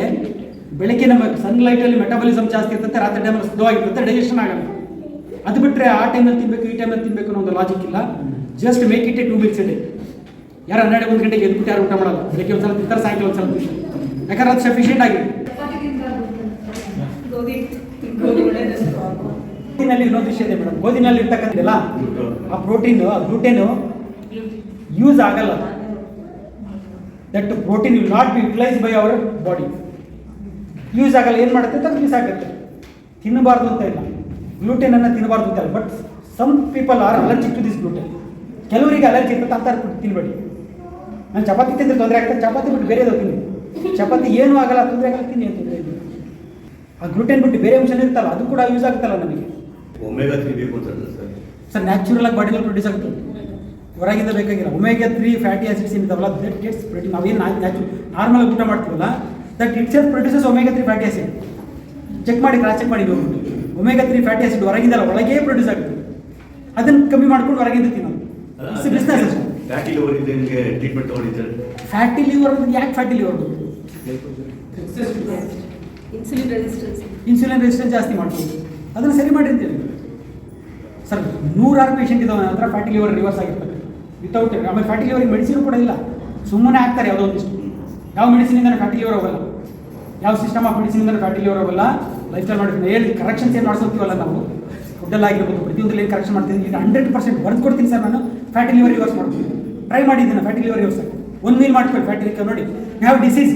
ಬೆಳಗ್ಗೆ ನಮ್ಮ ಸನ್ಲೈಟಲ್ಲಿ ಮೆಟಬಾಲಿಸಮ್ ಜಾಸ್ತಿ ಇರ್ತದೆ, ರಾತ್ರಿ ಟೈಮಲ್ಲಿ ಸ್ಲೋ ಆಗಿರುತ್ತೆ, ಡೈಜೆಷನ್ ಆಗಲ್ಲ. ಅದು ಬಿಟ್ಟರೆ ಆ ಟೈಮಲ್ಲಿ ತಿನ್ನಬೇಕು, ಈ ಟೈಮಲ್ಲಿ ತಿನ್ನಬೇಕು ಅನ್ನೋ ಒಂದು ಲಾಜಿಕ್ ಇಲ್ಲ. Just make it 2 meals day. ಯಾರು 12-1 ಗಂಟೆಗೆ ಎದ್ಬಿಟ್ಟು ಯಾರು ಊಟ ಮಾಡಲ್ಲ. ಬೆಳಗ್ಗೆ ಒಂದು ಸಲ ತಿಂತಾರೆ, ಸಾಯಂಕಾಲ ಒಂದು ಸಲ ತಿಂತಾರೆ. ಯಾಕಂದ್ರೆ ಅದು ಸಫಿಷಿಯೆಂಟ್ ಆಗಿದೆ. ಗೋಧಿನಲ್ಲಿ ಇನ್ನೊಂದು ವಿಷಯ ಇದೆ ಮೇಡಮ್, ಗೋಧಿನಲ್ಲಿ ಇರ್ತಕ್ಕಂಥದ್ದಲ್ಲ ಆ ಪ್ರೋಟೀನು, ಆ ಗ್ಲೂಟೇನು ಯೂಸ್ ಆಗಲ್ಲ. That protein will not be utilise by our body. Use ಆಗಲ್ಲ. ಏನು ಮಾಡುತ್ತೆ ಅಂತ ಮಿಸ್ ಆಗುತ್ತೆ. ತಿನ್ನಬಾರ್ದು ಅಂತ ಇಲ್ಲ, ಗ್ಲೂಟೆನನ್ನು ತಿನ್ನಬಾರ್ದು ಅಂತ ಇಲ್ಲ. But some people are allergic to this gluten. ಕೆಲವರಿಗೆ ಅಲರ್ಜಿ ಇರ್ತದೆ ಅಂತ ತಿನ್ಬೇಡಿ. ನಾನು ಚಪಾತಿ ತಿಂದರೆ ತೊಂದರೆ ಆಗ್ತದೆ, ಚಪಾತಿ ಬಿಟ್ಟು ಬೇರೆದು ತಿನ್ನಿ. ಚಪಾತಿ ಏನೂ ಆಗಲ್ಲ, ತೊಂದರೆ ಆಗಲ್ಲ, ತಿನ್ನಿ ಅಂತ ತೊಂದರೆ ಇಲ್ಲ. ಆ ಗ್ಲೂಟೆನ್ ಬಿಟ್ಟು ಬೇರೆ ಅಂಶನೂ ಇರ್ತಲ್ಲ, ಅದು ಕೂಡ ಯೂಸ್ ಆಗುತ್ತಲ್ಲ ನಮಗೆ. ಒಮೆಗಾ 3 ಬೇಕು ಅಂತ ಸರ್ ನ್ಯಾಚುರಲ್ ಆಗಿ ಬಾಡಿಯಲ್ಲಿ ಪ್ರೊಡ್ಯೂಸ್ ಆಗುತ್ತೆ, ಹೊರಗಿಂದ ಬೇಕಾಗಿಲ್ಲ. ಒಮೆಗಾ 3 ಫ್ಯಾಟಿ ಆಸಿಡ್ಸ್ ಏನಿದಾವಲ್ಲ, ದಟ್ ಗೆಟ್ಸ್ ಪ್ರೊಡ್ಯೂಸ್. ನಾವೇನು ನಾರ್ಮಲ್ ಊಟ ಮಾಡ್ತೀವಲ್ಲ, that itself produces omega 3 fatty acid. Check ಮಾಡಿ, ಕ್ರಾಸ್ ಚೆಕ್ ಮಾಡಿ ಹೋಗ್ಬಿಟ್ಟು. ಒಮೆಗಾ 3 ಫ್ಯಾಟಿ ಆಸಿಡ್ ಹೊರಗಿಂದಲ್ಲ, ಒಳಗೇ ಪ್ರೊಡ್ಯೂಸ್ ಆಗುತ್ತೆ. ಅದನ್ನು ಕಮ್ಮಿ ಮಾಡ್ಕೊಂಡು ಹೊರಗಿಂದ ತಿನ್ನೋದು. ಬಿಸ್ನೆಸ್ ಫ್ಯಾಟಿ ಲಿವರ್ ಇದೆ, ನಿಮಗೆ ಟ್ರೀಟ್ಮೆಂಟ್ ತೊಗೊಂಡಿದ್ದಾರೆ. ಫ್ಯಾಟಿ ಲಿವರ್ ಯಾಕೆ ಫ್ಯಾಟಿ ಲಿವರ್? ಇನ್ಸುಲಿನ್ ರೆಸಿಸ್ಟೆನ್ಸ್ ಜಾಸ್ತಿ ಮಾಡ್ಬೋದು. ಅದನ್ನು ಸರಿ ಮಾಡಿ ಅಂತೇಳಿ ಸರ್. 100 ಪೇಷಂಟ್ ಇದ್ದಾವೆ ಹತ್ರ ಫ್ಯಾಟಿ ಲಿವರ್ ರಿವರ್ಸ್ ಆಗಿರ್ತದೆ ವಿತೌಟ್. ಆಮೇಲೆ ಫ್ಯಾಟಿ ಲಿವರಿಗೆ ಮೆಡಿಸಿನ್ ಕೂಡ ಇಲ್ಲ, ಸುಮ್ಮನೆ ಹಾಕ್ತಾರೆ ಯಾವುದೋ ಒಂದಿಷ್ಟು. ಯಾವ ಮೆಡಿಸಿನಿಂದ ಫ್ಯಾಟಿ ಲಿವರ್ ಹೋಗಲ್ಲ, ಯಾವ ಸಿಸ್ಟಮ್ ಆಫ್ ಮೆಡಿಸಿನಿಂದ ಫ್ಯಾಟಿ ಲಿವರ್ ಹೋಗಲ್ಲ. ಲೈಫ್ ಸ್ಟೈಲ್ ಮಾಡಿ ಹೇಳಿ ಕರೆಕ್ಷನ್ಸ್ ಏನು ಮಾಡಿಸ್ಕೊತೀವಲ್ಲ ನಾವು, ಫುಡ್ಡಲ್ಲಿ ಆಗಿರ್ಬೋದು, ಪ್ರತಿಯೊಂದು ಏನು ಕರೆಕ್ಷನ್ ಮಾಡ್ತೀನಿ. ಈಗ 100% ಬರೆದು ಕೊಡ್ತೀನಿ ಸರ್. ನಾನು ಫ್ಯಾಟಿ ಲಿವರ್ ರಿವರ್ಸ್ ಮಾಡ್ತೀನಿ, ಟ್ರೈ ಮಾಡಿದ್ದೀನಿ ಫ್ಯಾಟಿ ಲಿವರ್ ರಿವರ್ಸ್. 1 ಮೀಲ್ ಮಾಡ್ಕೊಳ್ಳಿ ಫ್ಯಾಟಿ ಲಿವರ್. ನೋಡಿ ಯಾವ ಡಿಸೀಸ್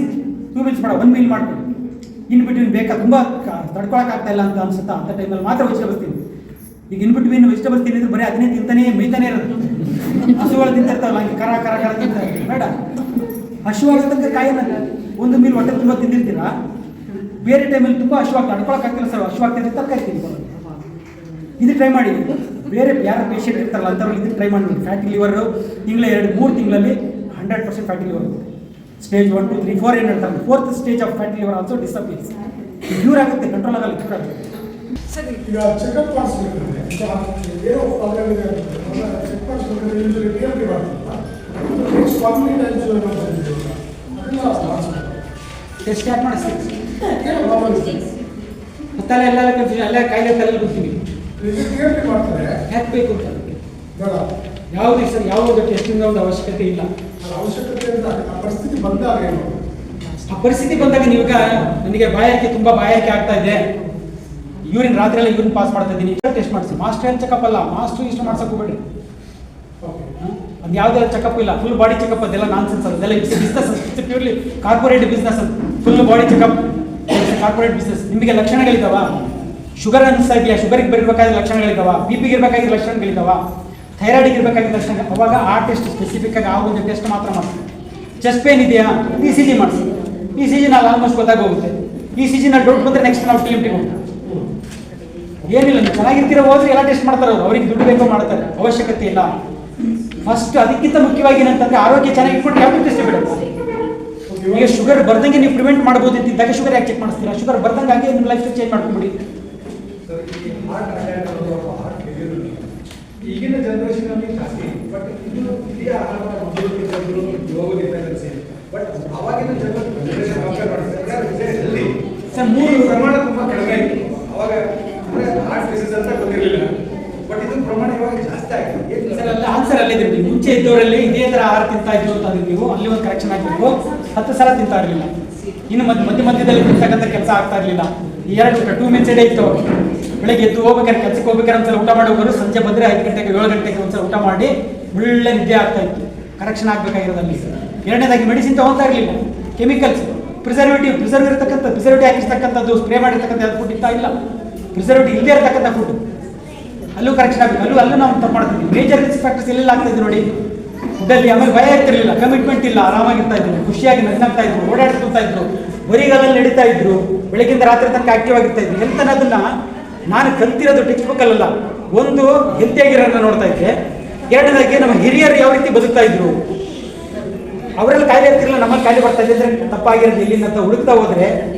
2 ಮೀಲ್ಸ್ ಮಾಡೋ, 1 ಮೀಲ್ ಮಾಡ್ಕೊಳ್ಳಿ. ಇನ್ ಬಿಟ್ವೀನ್ ಬೇಕಾ, ತುಂಬ ತಡ್ಕೊಳಕ್ಕಾಗ್ತಾ ಇಲ್ಲ ಅಂತ ಅನ್ಸುತ್ತಾ ಅಂತ ಟೈಮಲ್ಲಿ ಮಾತ್ರ ವೆಜಿಟೇಬಲ್ಸ್ ತಿನ್ನಿ. ಈಗ ಇನ್ ಬಿಟ್ವೀನ್ ವೆಜಿಟೇಬಲ್ಸ್ ತಿನ್ನಿದ್ರೆ ಬರೀ ಅದನ್ನೇ ತಿಂತಾನೆ ಮೇಯ್ತಾನೆ ಇರೋದು. ಹಸುಗಳು ತಿಂತಿರ್ತಾವಲ್ಲ, ಹಂಗೆ ಕರ ಕರ ಕರ ತಿಂತಾರೆ. ಬೇಡ, ಹಸುವಾಗತಕ್ಕ ಕಾಯಿನ 1 ಮೀಲ್ ಹೊಟ್ಟೆ ತುಂಬ ತಿಂದಿರ್ತೀರಾ, ಬೇರೆ ಟೈಮಲ್ಲಿ ತುಂಬ ಹಸುವಾಗ್ತದೆ, ತಡ್ಕೊಳಕ್ಕಾಗ್ತಿಲ್ಲ ಸರ್, ಹಸುವಾಗ್ತಿದ್ರೆ ತರಕಾರಿ ತಿನ್ಬೋದು. ಇದು ಟ್ರೈ ಮಾಡಿ. ಬೇರೆ ಯಾರು ಪೇಷಂಟ್ ಇರ್ತಾರಲ್ಲ ಅಂಥವ್ರು ಇದನ್ನು ಟ್ರೈ ಮಾಡಿ. ಫ್ಯಾಟಿ ಲಿವರು ತಿಂಗಳ 2-3 ತಿಂಗಳಲ್ಲಿ 100% ಫ್ಯಾಟಿ ಲಿವರ್ ಬರುತ್ತೆ. ಸ್ಟೇಜ್ 1, 2, 3, 4 ಏನು ಹೇಳ್ತಾರೆ, 4th stage of fatty liver also disappears. Cure ಆಗುತ್ತೆ, ಕಂಟ್ರೋಲ್ ಆಗಲ್ಲ, ಕ್ಯೂರ್ ಆಗುತ್ತೆ. ಸರಿ, ಈಗ ಚೆಕಪ್ ಮಾಡಿಸ್ಬೇಕಂದ್ರೆ ಏನೋ ಪ್ರಾಬ್ಲಮ್ ಇದೆ ಚೆಕ್ ಮಾಡಿಸ್ಬೇಕಂದ್ರೆ ಯೂಶಲಿ DMT ಮಾಡ್ತೀವಲ್ಲ, ನೆಕ್ಸ್ಟ್ 1 ವೀಕ್ ಅದೆಲ್ಲ ಮಾಡಿಸ್ಬೇಕು. ಟೆಸ್ಟ್ ಸ್ಟಾರ್ಟ್ ಮಾಡಿಸ್ತೀವಿ. ಏನೋ ಪ್ರಾಬ್ಲಮ್ ಇದೆ, ಮತ್ತೆಲ್ಲ ಎಲ್ಲ ಕನ್ಫ್ಯೂಷನ್, ಎಲ್ಲ ಕಾಯಿಲೆ ತಲೆಯಲ್ಲಿ ಬರ್ತೀವಿ. DMT ಮಾಡ್ತಾರೆ, ಯಾಕೆ ಬೇಕು ಅಂತ ಬೇಡ ಯಾವುದೇ ಸರ್, ಯಾವುದೇ ಟೆಸ್ಟಿಂಗ್ ಒಂದು ಅವಶ್ಯಕತೆ ಇಲ್ಲ. ಅದು ಅವಶ್ಯಕತೆ ಅಂತ ಆ ಪರಿಸ್ಥಿತಿ ಬಂದಾಗ ಏನು? ಆ ಪರಿಸ್ಥಿತಿ ಬಂದಾಗ ನೀವೀಗ ನನಗೆ ಬಾಯಾರಿಕೆ, ತುಂಬ ಬಾಯಾರಿಕೆ ಆಗ್ತಾ ಇದೆ, ಯೂರಿನ್ ರಾತ್ರಿ ಎಲ್ಲ ಯೂರಿನ್ ಪಾಸ್ ಮಾಡ್ತಾ ಇದ್ದೀನಿ, ಟೆಸ್ಟ್ ಮಾಡಿಸಿ. ಮಾಸ್ಟರ್ ಹೆಲ್ತ್ ಚೆಕಪ್ ಅಲ್ಲ, ಮಾಸ್ಟರ್ ಇಷ್ಟು ಮಾಡ್ಸಕ್ಕೆ ಹೋಗ್ಬೇಡಿ. ಅದು ಯಾವುದೇ ಚೆಕಪ್ ಇಲ್ಲ, ಫುಲ್ ಬಾಡಿ ಚೆಕಪ್. ಅದೆಲ್ಲ ನಾನ್ಸೆನ್ಸ್. ಅದೆಲ್ಲ it's business, it's purely corporate business. ಅಂತ full body checkup corporate business. ನಿಮಗೆ ಲಕ್ಷಣಗಳಿದ್ದಾವ, ಶುಗರ್ ಅನಿಸ್ತಾ ಇದೆಯಾ, ಶುಗರಿಗೆ ಬರಬೇಕಾದ ಲಕ್ಷಣಗಳಿದ್ದಾವ, BP ಇರಬೇಕಾಗಿದ್ದ ಲಕ್ಷಣಗಳಿದ್ದಾವ, ಥೈರಾಯ್ಡಿಗೆ ಇರಬೇಕಾಗಿದ್ದ ಲಕ್ಷಣ, ಅವಾಗ ಆ ಟೆಸ್ಟ್ ಸ್ಪೆಸಿಫಿಕ್ ಆಗಿ ಆ ಒಂದು ಟೆಸ್ಟ್ ಮಾತ್ರ ಮಾಡಿಸಿ. ಚೆಸ್ಟ್ ಪೇನ್ ಇದೆಯಾ, ECG ಮಾಡಿಸಿ. ECG ನಾವು ಆಲ್ಮೋಸ್ಟ್ ಗೊತ್ತಾಗೋಗುತ್ತೆ. ECG ನಲ್ಲಿ ಡೌಟ್ ಬಂದರೆ ನೆಕ್ಸ್ಟ್ ನಾವು TMT ಹೋಗ್ತೀವಿ. ಏನಿಲ್ಲ, ನೀವು ಚೆನ್ನಾಗಿರ್ತೀರ ಹೋದ್ರೆ ಎಲ್ಲ ಟೆಸ್ಟ್ ಮಾಡ್ತಾರೆ ಅವರು, ಅವ್ರಿಗೆ ದುಡ್ಡು ಬೇಕೋ ಮಾಡ್ತಾರೆ, ಅವಶ್ಯಕತೆ ಇಲ್ಲ. ಫಸ್ಟ್ ಅದಕ್ಕಿಂತ ಮುಖ್ಯವಾಗಿ ಏನಂತಂದ್ರೆ ಆರೋಗ್ಯ ಚೆನ್ನಾಗಿ ಇಟ್ಕೊಂಡು ಯಾವ ಟೆಸ್ಟ್ ಬಿಡುತ್ತೆ. ಈಗ ಶುಗರ್ ಬರ್ದಂಗೆ ನೀವು ಪ್ರಿವೆಂಟ್ ಮಾಡ್ಬೋದು ಅಂತಿದ್ದಾಗ ಶುಗರ್ ಯಾಕೆ ಚೆಕ್ ಮಾಡಿಸ್ತೀರಾ? ಶುಗರ್ ಬರ್ದಂಗೆ ಹಾಗೆ ನಿಮ್ಮ ಲೈಫ್ ಚೇಂಜ್ ಮಾಡ್ಕೊಂಡ್ಬಿಡಿ. ಈಗಿನ ಜನರೇಷನ್ ಜಾಸ್ತಿ, ಬಟ್ ಇದು ಇಡೀ ಆಹಾರ ಹೋಗೋದಿಲ್ಲ. ಬಟ್ ಅವಾಗಿನ ಜನರೇಷನ್ ಕಂಪೇರ್ ಮಾಡಿದ್ರೆ ಸರ್, 3 ಪ್ರಮಾಣ ತುಂಬ ಕಡಿಮೆ ಇತ್ತು. ಅವಾಗ ಅಂದರೆ ಹಾರ್ಟ್ ಡಿಸೀಸ್ ಅಂತ ಗೊತ್ತಿರಲಿಲ್ಲ, ಬಟ್ ಇದು ಪ್ರಮಾಣ ಇವಾಗ ಜಾಸ್ತಿ ಆಗಿದೆ. ಸರ್, ಅಲ್ಲ ಆನ್ಸರ್ ಅಲ್ಲೇ ಇದ್ರಿ. ಮುಂಚೆ ಇದ್ದವರಲ್ಲಿ ಇದೇ ಥರ ಆಹಾರ ತಿಂತಾ ಇದ್ರು ಅಂತಂದ್ರೆ ನೀವು ಅಲ್ಲಿ ಒಂದು ಕರೆಕ್ಷನ್ ಆಗಬೇಕು. 10 ಸಲ ತಿಂತಾ ಇರಲಿಲ್ಲ. ಇನ್ನು ಮಧ್ಯದಲ್ಲಿ ತಿಂತಕ್ಕಂಥ ಕೆಲಸ ಆಗ್ತಾ ಇರಲಿಲ್ಲ. 2 ಮೀಲ್ಸ್ ಡೇ ಇತ್ತು. ಬೆಳಗ್ಗೆ ಎದ್ದು ಹೋಗ್ಬೇಕಾದ್ರೆ, ಕೆಲಸಕ್ಕೆ ಹೋಗ್ಬೇಕಾದ್ರೆ ಒಂದ್ಸಲ ಊಟ ಮಾಡಿ ಹೋಗೋರು, ಸಂಜೆ ಬಂದರೆ 5 ಗಂಟೆಗೆ 7 ಗಂಟೆಗೆ ಒಂದ್ಸಲ ಊಟ ಮಾಡಿ ಒಳ್ಳೆ ನಿದ್ದೆ ಆಗ್ತಾ ಇತ್ತು. ಕರೆಕ್ಷನ್ ಆಗಬೇಕಾಗಿರೋದಲ್ಲಿ. ಎರಡನೇದಾಗಿ ಮೆಡಿಸಿನ್ ತೊಗೊತಾ ಇರಲಿಲ್ಲ. ಕೆಮಿಕಲ್ಸ್, ಪ್ರಿಸರ್ವೇಟಿವ್ ಇರತಕ್ಕಂಥ, ಪ್ರಿಸರ್ವೇಟಿವ್ ಹಾಕಿರ್ತಕ್ಕಂಥದ್ದು, ಸ್ಪ್ರೇ ಮಾಡಿರ್ತಕ್ಕಂಥ ಯಾವ್ದು ಫುಡ್ ಇರ್ತಾ ಇಲ್ಲ. ಪ್ರಿಸರ್ವೇಟಿವ್ ಇಲ್ಲದೆ ಇರತಕ್ಕಂಥ ಫುಡ್, ಅಲ್ಲೂ ಕರೆಕ್ಷನ್ ಆಗಬೇಕು. ಅಲ್ಲೂ ನಾವು ತಪ್ಪು ಮಾಡ್ತೀವಿ. ಮೇಜರ್ ರಿಸ್ಕ್ ಫ್ಯಾಕ್ಟರ್ಸ್ ಎಲ್ಲೆಲ್ಲ ಆಗ್ತಾ ಇದೆ ನೋಡಿ. ಫುಡ್ಡಲ್ಲಿ ಆಮೇಲೆ ಭಯ ಇರ್ತಿರ್ಲಿಲ್ಲ, ಕಮಿಟ್ಮೆಂಟ್ ಇಲ್ಲ, ಆರಾಮಾಗಿರ್ತಾ ಇದ್ರು, ಖುಷಿಯಾಗಿ ನಗ್ನಾಗ್ತಾ ಇದ್ರು, ಓಡಾಡ್ಕೊಳ್ತಾ ಇದ್ರು, ಬರಿಗಾಲಲ್ಲಿ ನಡೀತಾ ಇದ್ರು, ಬೆಳಗ್ಗಿಂದ ರಾತ್ರಿ ತನಕ ಆಕ್ಟಿವ್ ಆಗಿರ್ತಾ ಇದ್ರು. ಹೆಲ್ತ್ ಅನ್ನೋದನ್ನ ನಾನು ಕಲ್ತಿರೋದು ಟೆಕ್ಸ್ಟ್ ಬುಕ್ ಅಲ್ಲ. ಒಂದು ಹೆಲ್ತಿಯಾಗಿರೋದನ್ನ ನೋಡ್ತಾ ಇದ್ದೆ, ಎರಡನೇದಾಗಿ ನಮ್ಮ ಹಿರಿಯರು ಯಾವ ರೀತಿ ಬದುಕ್ತಾ ಇದ್ರು, ಅವರೆಲ್ಲ ಕಾಯಿಲೆ ಇರ್ತಿರಲಿಲ್ಲ, ನಮ್ಮಲ್ಲಿ ಕಾಯಿಲೆ ಬರ್ತಾ ಇದೆ ಅಂದ್ರೆ ತಪ್ಪಾಗಿರೋದು ಎಲ್ಲಿಂದ ಅಂತ ಹುಡುಕ್ತಾ ಹೋದ್ರೆ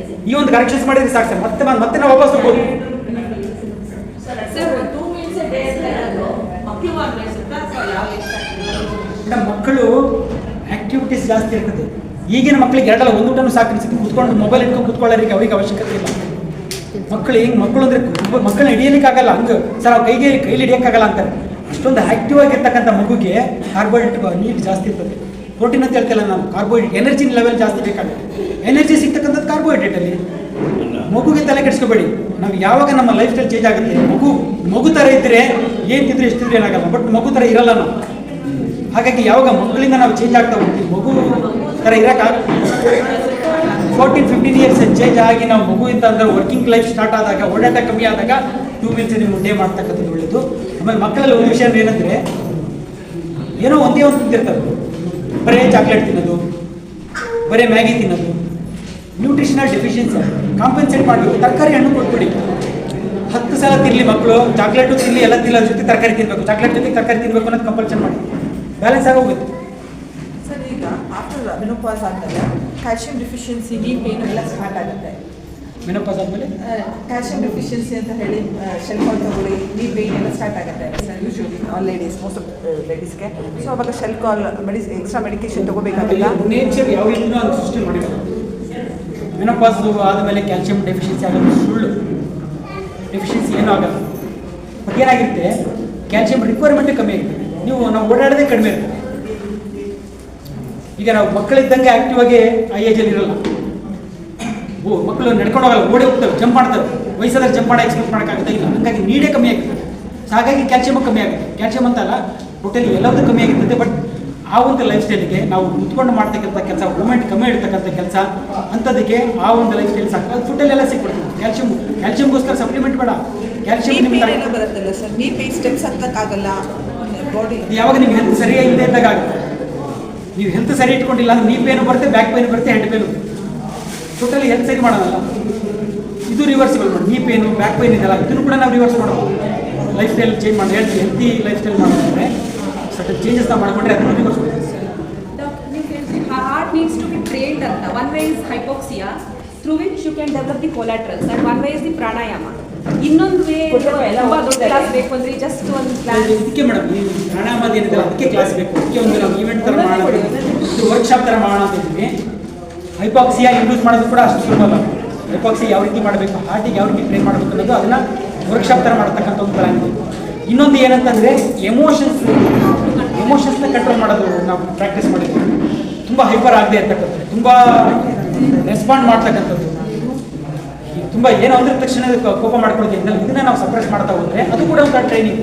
ಈ ಒಂದು ಕರೆಕ್ಷನ್ಸ್ ಮಾಡಿದ್ರೆ ಸಾಕು ಸರ್. ಮತ್ತೆ ನಾವು ವಾಪಸ್ ಹೋಗ್ಬೋದು. ಮೇಡಮ್, ಮಕ್ಕಳು ಆಕ್ಟಿವಿಟೀಸ್ ಜಾಸ್ತಿ ಇರ್ತದೆ. ಈಗಿನ ಮಕ್ಕಳಿಗೆ ಎರಡಲ್ಲ ಒಂದು ಊಟನೂ ಸಾಕು ಅನ್ಸುತ್ತೆ. ಕೂತ್ಕೊಂಡು ಮೊಬೈಲ್ ಇಟ್ಕೊಂಡು ಕೂತ್ಕೊಳ್ಳೋರಿಗೆ ಅವ್ರಿಗೆ ಅವಶ್ಯಕತೆ ಇಲ್ಲ. ಮಕ್ಕಳು ಅಂದ್ರೆ ಮಕ್ಕಳನ್ನ ಹಿಡಿಯಲಿಕ್ಕಾಗಲ್ಲ, ಹಂಗೆ ಸರ್ ಅವ್ರು ಕೈಲಿ ಹಿಡಿಯೋಕ್ಕಾಗಲ್ಲ ಅಂತಾರೆ. ಅಷ್ಟೊಂದು ಆಕ್ಟಿವ್ ಆಗಿರ್ತಕ್ಕಂಥ ಮಗುಗೆ ಕಾರ್ಬೋಹೈಡ್ರೇಟ್ ನೀಡ್ ಜಾಸ್ತಿ ಇರ್ತದೆ. ಪ್ರೋಟೀನ್ ಅಂತ ಹೇಳ್ತಿಲ್ಲ ನಾನು, ಕಾರ್ಬೋಹೈಡ್ರೇಟ್ ಎನರ್ಜಿ ಲೆವೆಲ್ ಜಾಸ್ತಿ ಬೇಕಾಗುತ್ತೆ. ಎನರ್ಜಿ ಸಿಗ್ತಕ್ಕಂಥದ್ದು ಕಾರ್ಬೋಹೈಡ್ರೇಟಲ್ಲಿ. ಮಗುಗೆ ತಲೆ ಕೆಡಿಸ್ಕೋಬೇಡಿ. ನಾವು ಯಾವಾಗ ನಮ್ಮ ಲೈಫ್ ಸ್ಟೈಲ್ ಚೇಂಜ್ ಆಗುತ್ತೆ, ಮಗು ಥರ ಇದ್ದರೆ ಏನು ತಿಂದರೆ ಎಷ್ಟು ತಿಂದರೆ ಏನಾಗಲ್ಲ, ಬಟ್ ಮಗು ಥರ ಇರಲ್ಲ ನಾವು. ಹಾಗಾಗಿ ಯಾವಾಗ ಮಕ್ಕಳಿಂದ ನಾವು ಚೇಂಜ್ ಆಗ್ತಾ ಹೋಗ್ತೀವಿ, ಮಗು ಥರ ಇರೋಕ್ಕಾಗ 14-15 ಇಯರ್ಸ್ ಚೇಂಜ್ ಆಗಿ ನಾವು ಮಗು ಅಂತ ಅಂದ್ರೆ ವರ್ಕಿಂಗ್ ಲೈಫ್ ಸ್ಟಾರ್ಟ್ ಆದಾಗ, ಓಡಾಟ ಕಮ್ಮಿ ಆದಾಗ 2 ಮೀಲ್ಸ್ ನೀವು ಡೇ ಮಾಡ್ತಕ್ಕಂಥದ್ದು ಒಳ್ಳೆಯದು. ಆಮೇಲೆ ಮಕ್ಕಳಲ್ಲಿ ಒಂದು ವಿಷಯ ಏನಂದರೆ, ಏನೋ ಒಂದೇ ಒಂದು ತಿಂತಿರ್ತಾರೆ, ಬರೀ ಚಾಕ್ಲೇಟ್ ತಿನ್ನೋದು, ಬರೀ ಮ್ಯಾಗಿ ತಿನ್ನೋದು, ನ್ಯೂಟ್ರಿಷನಲ್ ಡೆಫಿಷಿಯನ್ಸಿ ಕಾಂಪನ್ಸೇಟ್ ಮಾಡಬೇಕು. ತರಕಾರಿ ಹಣ್ಣು ಕೊಟ್ಬಿಡಿ. 10 ಸಲ ತಿನ್ನಲಿ ಮಕ್ಕಳು, ಚಾಕ್ಲೇಟು ತಿನ್ನಲಿ, ಎಲ್ಲ ತಿನ್ನೋದ್ರ ಜೊತೆ ತರಕಾರಿ ತಿನ್ನಬೇಕು, ಚಾಕ್ಲೇಟ್ ಜೊತೆ ತರಕಾರಿ ತಿನ್ನಬೇಕು ಅನ್ನೋದು ಕಂಪಲ್ಸನ್ ಮಾಡಿ, ಬ್ಯಾಲೆನ್ಸ್ ಆಗೋಗುತ್ತೆ. ಸರ್, ಈಗ ಆಫ್ಟರ್ ಮೆನೋಪಾಸ್ ಆದಮೇಲೆ ಕ್ಯಾಲ್ಸಿಯಂ ಡೆಫಿಷಿಯನ್ಸಿ, ನೀ ಪೇನ್ ಎಲ್ಲ ಸ್ಟಾರ್ಟ್ ಆಗುತ್ತೆ. ಮೆನೋಪಾಸ್ ಆದಮೇಲೆ ಕ್ಯಾಲ್ಸಿಯಂ ಡೆಫಿಷಿಯನ್ಸಿ ಅಂತ ಹೇಳಿ ಶೆಲ್ಕಾಲ್ ತಗೊಳ್ಳಿ, ನೀ ಪೇನ್ ಎಲ್ಲ ಸ್ಟಾರ್ಟ್ ಆಗುತ್ತೆ usually all ladies, most of ಲೇಡೀಸ್ಗೆ. ಸೊ ಅವಾಗ ಶೆಲ್ಕಾಲ್ ಎಕ್ಸ್ಟ್ರಾ ಮೆಡಿಕೇಶನ್ ತಗೋಬೇಕಾಗಲ್ಲ. ನೇಚರ್ ಯಾವ ರೀತಿಯೂ ಅದು ಸೃಷ್ಟಿ ಮಾಡಿರೋದು. ಮೆನೋಪಾಸ್ ಆದಮೇಲೆ ಕ್ಯಾಲ್ಸಿಯಂ ಡೆಫಿಷಿಯನ್ಸಿ ಆಗೋದು ಸುಳ್ಳು. ಡೆಫಿಷಿಯನ್ಸಿ ಏನೂ ಆಗಲ್ಲ. ಬಟ್ ಏನಾಗಿರುತ್ತೆ, ಕ್ಯಾಲ್ಸಿಯಂ ರಿಕ್ವೈರ್ಮೆಂಟ್ ಕಮ್ಮಿ ಆಗುತ್ತೆ. ನಾವು ಓಡಾಡೋದೇ ಕಡಿಮೆ ಇರುತ್ತೆ. ಈಗ ನಾವು ಮಕ್ಕಳಿದ್ದಂಗೆ ಆಕ್ಟಿವ್ ಆಗಿ ಆ ಏಜಲ್ಲಿ ಇರಲ್ಲ. ಮಕ್ಕಳು ನಡ್ಕೊಂಡು ಹೋಗಲ್ಲ, ಓಡಿ ಹೋಗ್ತವೆ, ಜಂಪ್ ಮಾಡ್ತವೆ. ವಯಸ್ಸಾದ್ರೆ ಜಂಪ್ ಮಾಡೋ ಎಕ್ಸ್ಪೆಕ್ಟ್ ಮಾಡೋಕ್ಕಾಗುತ್ತೆ ಇಲ್ಲ. ಹಾಗಾಗಿ ನೀಡೇ ಕಮ್ಮಿ ಆಗುತ್ತೆ. ಹಾಗಾಗಿ ಕ್ಯಾಲ್ಸಿಯಮ್ ಕಮ್ಮಿ ಆಗುತ್ತೆ. ಕ್ಯಾಲ್ಸಿಯಮ್ ಅಂತಲ್ಲ, ಟೋಟಲಿ ಎಲ್ಲದೂ ಕಮ್ಮಿ ಆಗಿರ್ತದೆ. ಬಟ್ ಆ ಒಂದು ಲೈಫ್ ಸ್ಟೈಲ್ಗೆ ನಾವು ಕುತ್ಕೊಂಡು ಮಾಡ್ತಕ್ಕಂಥ ಕೆಲಸ, ಮೂಮೆಂಟ್ ಕಮ್ಮಿ ಇಡ್ತಕ್ಕಂಥ ಕೆಲಸ ಅಂಥದಕ್ಕೆ ಆ ಒಂದು ಲೈಫ್ ಸ್ಟೈಲ್ ಸಾಕು. ಅದು ಫುಡ್ಡಲ್ಲೆಲ್ಲ ಸಿಕ್ಬಿಡ್ತೀವಿ. ಕ್ಯಾಲ್ಸಿಯಮ್ಗೋಸ್ಕರ ಸಪ್ಲಿಮೆಂಟ್ ಬೇಡ. ಕ್ಯಾಲ್ಸಿಯಂ ಬರುತ್ತಲ್ಲ ಸರ್, ನೀ ಪೇನ್ ಸ್ಟೆಪ್ಸ್ ಹತ್ತಕ್ಕಾಗಲ್ಲ ಬಾಡಿ. ಯಾವಾಗ ನೀವು ಹೆಲ್ತ್ ಸರಿಯಾಗಿಲ್ಲದೆ ಇದ್ದಾಗ ಆಗುತ್ತೆ. ನೀವು ಹೆಲ್ತ್ ಸರಿ ಇಟ್ಕೊಂಡಿಲ್ಲ ಅಂದ್ರೆ ನೀ ಪೇನು ಬರುತ್ತೆ, ಬ್ಯಾಕ್ ಪೇನು ಬರುತ್ತೆ, ಹೆಡ್ ಪೇನು ಬರುತ್ತೆ. ಟೋಟಲಿ ಹೆಲ್ತ್ ಸರಿ ಮಾಡೋದಲ್ಲ, ಇದು ರಿವರ್ಸಿಬಲ್ ಮಾಡಿ. ನೀ ಪೇನು, ಬ್ಯಾಕ್ ಪೇನ್ ಇದೆಲ್ಲ ಇದನ್ನು ಕೂಡ ನಾವು ರಿವರ್ಸ್ ಮಾಡೋದು. ಲೈಫ್ ಸ್ಟೈಲ್ ಚೇಂಜ್ ಮಾಡಿ, ಹೆಲ್ತಿ ಲೈಫ್ ಸ್ಟೈಲ್ ಮಾಡೋದಂದ್ರೆ ಸರ್ಟನ್ ಚೇಂಜಸ್ ನಾವು ಮಾಡಿಕೊಂಡ್ರೆ ಅದನ್ನು ರಿವರ್ಸ್ ಮಾಡ್ತೀವಿ. Heart needs to be trained ಅಂತ. One way is hypoxia, through which you can develop the collaterals, and one way is the pranayama. ಇನ್ನೊಂದು ವೇ ತುಂಬ ದೊಡ್ಡ ಕ್ಲಾಸ್ ಬೇಕು ಅಂದ್ರೆ ಜಸ್ಟ್ ಒಂದು ಕ್ಲಾಸ್. ಇದಕ್ಕೆ ಮೇಡಮ್, ಈ ಪ್ರಾಣಾಯಾಮ ಏನಿದೆ ಅದಕ್ಕೆ ಕ್ಲಾಸ್ ಬೇಕು. ಅದಕ್ಕೆ ಒಂದು ನಾವು ಈವೆಂಟ್ ಥರ ಮಾಡೋದು, ಇದು ವರ್ಕ್ಶಾಪ್ ಥರ ಮಾಡೋಣ ಅಂತ ಇದ್ವಿ. ಹೈಪಾಕ್ಸಿಯಾ ಇಂಡ್ಯೂಸ್ ಮಾಡೋದು ಕೂಡ ಅಷ್ಟು ಸುಲಭ ಅಲ್ಲ. ಹೈಪಾಕ್ಸಿಯಾ ಯಾವ ರೀತಿ ಮಾಡಬೇಕು, ಹಾರ್ಟಿಗೆ ಯಾವ ರೀತಿ ಟ್ರೈನ್ ಮಾಡಬೇಕು ಅನ್ನೋದು ಅದನ್ನು ವರ್ಕ್ಶಾಪ್ ಥರ ಮಾಡತಕ್ಕಂಥ ಒಂದು ಪ್ಲಾನ್ ಇದೆ. ಇನ್ನೊಂದು ಏನಂತಂದರೆ ಎಮೋಷನ್ಸ್ನ ಕಂಟ್ರೋಲ್ ಮಾಡೋದು ನಾವು ಪ್ರಾಕ್ಟೀಸ್ ಮಾಡಿದ್ವಿ. ತುಂಬ ಹೈಪರ್ ಆಗದೆ ಇರ್ತಕ್ಕಂಥದ್ದು, ತುಂಬ ರೆಸ್ಪಾಂಡ್ ಮಾಡ್ತಕ್ಕಂಥದ್ದು, ತುಂಬ ಏನೋ ಅಂದ್ರೆ ತಕ್ಷಣ ಕೋಪ ಮಾಡ್ಕೊಳ್ತೀವಿ. ಇದನ್ನು ನಾವು ಸಪ್ರೆಸ್ ಮಾಡ್ತಾ ಹೋದರೆ ಅದು ಕೂಡ ಒಂದು ಟ್ರೈನಿಂಗ್.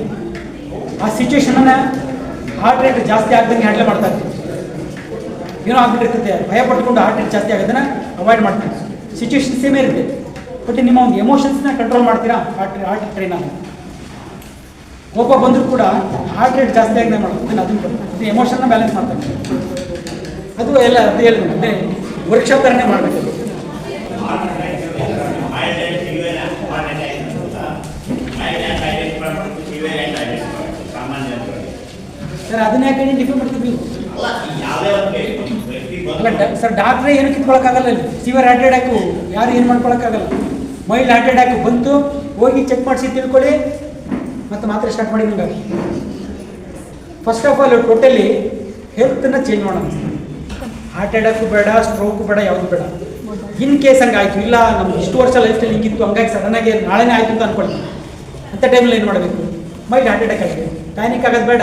ಆ ಸಿಚುವೇಶನನ್ನು ಹಾರ್ಟ್ ರೇಟ್ ಜಾಸ್ತಿ ಆಗ್ದಂಗೆ ಹ್ಯಾಂಡಲ್ ಮಾಡ್ತಾ ಇರ್ತೀವಿ. ಏನೋ ಆಗ್ಬಿಟ್ಟಿರ್ತದೆ, ಭಯ ಪಟ್ಕೊಂಡು ಹಾರ್ಟ್ ರೇಟ್ ಜಾಸ್ತಿ ಆಗೋದನ್ನು ಅವಾಯ್ಡ್ ಮಾಡ್ತೀವಿ. ಸಿಚುವೇಶನ್ ಸೇಮೇ ಇರುತ್ತೆ, ಬಟ್ ನಿಮ್ಮ ಒಂದು ಎಮೋಷನ್ಸ್ನ ಕಂಟ್ರೋಲ್ ಮಾಡ್ತೀರಾ ಹಾರ್ಟ್ ಟ್ರೈನ್ ಆಗಿ. ಕೋಪ ಬಂದರೂ ಕೂಡ ಹಾರ್ಟ್ ರೇಟ್ ಜಾಸ್ತಿ ಆಗದೆ ಮಾಡೋದು, ಅದನ್ನು ಎಮೋಷನ್ನ ಬ್ಯಾಲೆನ್ಸ್ ಮಾಡ್ತಾರೆ. ಅದು ಎಲ್ಲ ಅದು ಹೇಳಿದೆ, ಅಂದರೆ ವರ್ಕ್ಶಾಪ್ ಥರನೇ ಮಾಡಬೇಕು. ಸರ್ ಅದನ್ನ ಯಾಕೆ ಐಡೆಂಟಿಫೈ ಮಾಡ್ತೀವಿ? ಅಲ್ಲ ಸರ್, ಡಾಕ್ಟ್ರೇ ಏನು ಕಿತ್ಕೊಳಕ್ಕಾಗಲ್ಲ. ಇಲ್ಲಿ ಸಿವಿಯರ್ ಹಾರ್ಟ್ ಅಟ್ಯಾಕು ಯಾರು ಏನು ಮಾಡ್ಕೊಳಕ್ಕಾಗಲ್ಲ. ಮೈಲ್ಡ್ ಹಾರ್ಟ್ ಅಟ್ಯಾಕು ಬಂತು, ಹೋಗಿ ಚೆಕ್ ಮಾಡಿಸಿ ತಿಳ್ಕೊಳ್ಳಿ, ಮತ್ತು ಮಾತ್ರ ಸ್ಟಾರ್ಟ್ ಮಾಡಿ. ನಿಮಗೆ ಫಸ್ಟ್ ಆಫ್ ಆಲ್ ಟೋಟಲಿ ಹೆಲ್ತನ್ನು ಚೇಂಜ್ ಮಾಡೋಣ. ಹಾರ್ಟ್ ಅಟ್ಯಾಕು ಬೇಡ, ಸ್ಟ್ರೋಕು ಬೇಡ, ಯಾವುದು ಬೇಡ. ಇನ್ ಕೇಸ್ ಹಂಗಾಯ್ತು, ಇಲ್ಲ ನಮ್ಗೆ ಇಷ್ಟು ವರ್ಷ ಲೈಫ್ ಸ್ಟೈಲ್ ಹಿಂಗಿತ್ತು, ಹಂಗಾಗಿ ಸಡನ್ನಾಗಿ ನಾಳೆನೇ ಆಯಿತು ಅಂತ ಅಂದ್ಕೊಳ್ತೀವಿ. ಅಂಥ ಟೈಮಲ್ಲಿ ಏನು ಮಾಡಬೇಕು? ಮೈಲ್ಡ್ ಹಾರ್ಟ್ ಅಟ್ಯಾಕ್ ಆಗಿದೆ, ಪ್ಯಾನಿಕ್ ಆಗೋದು ಬೇಡ.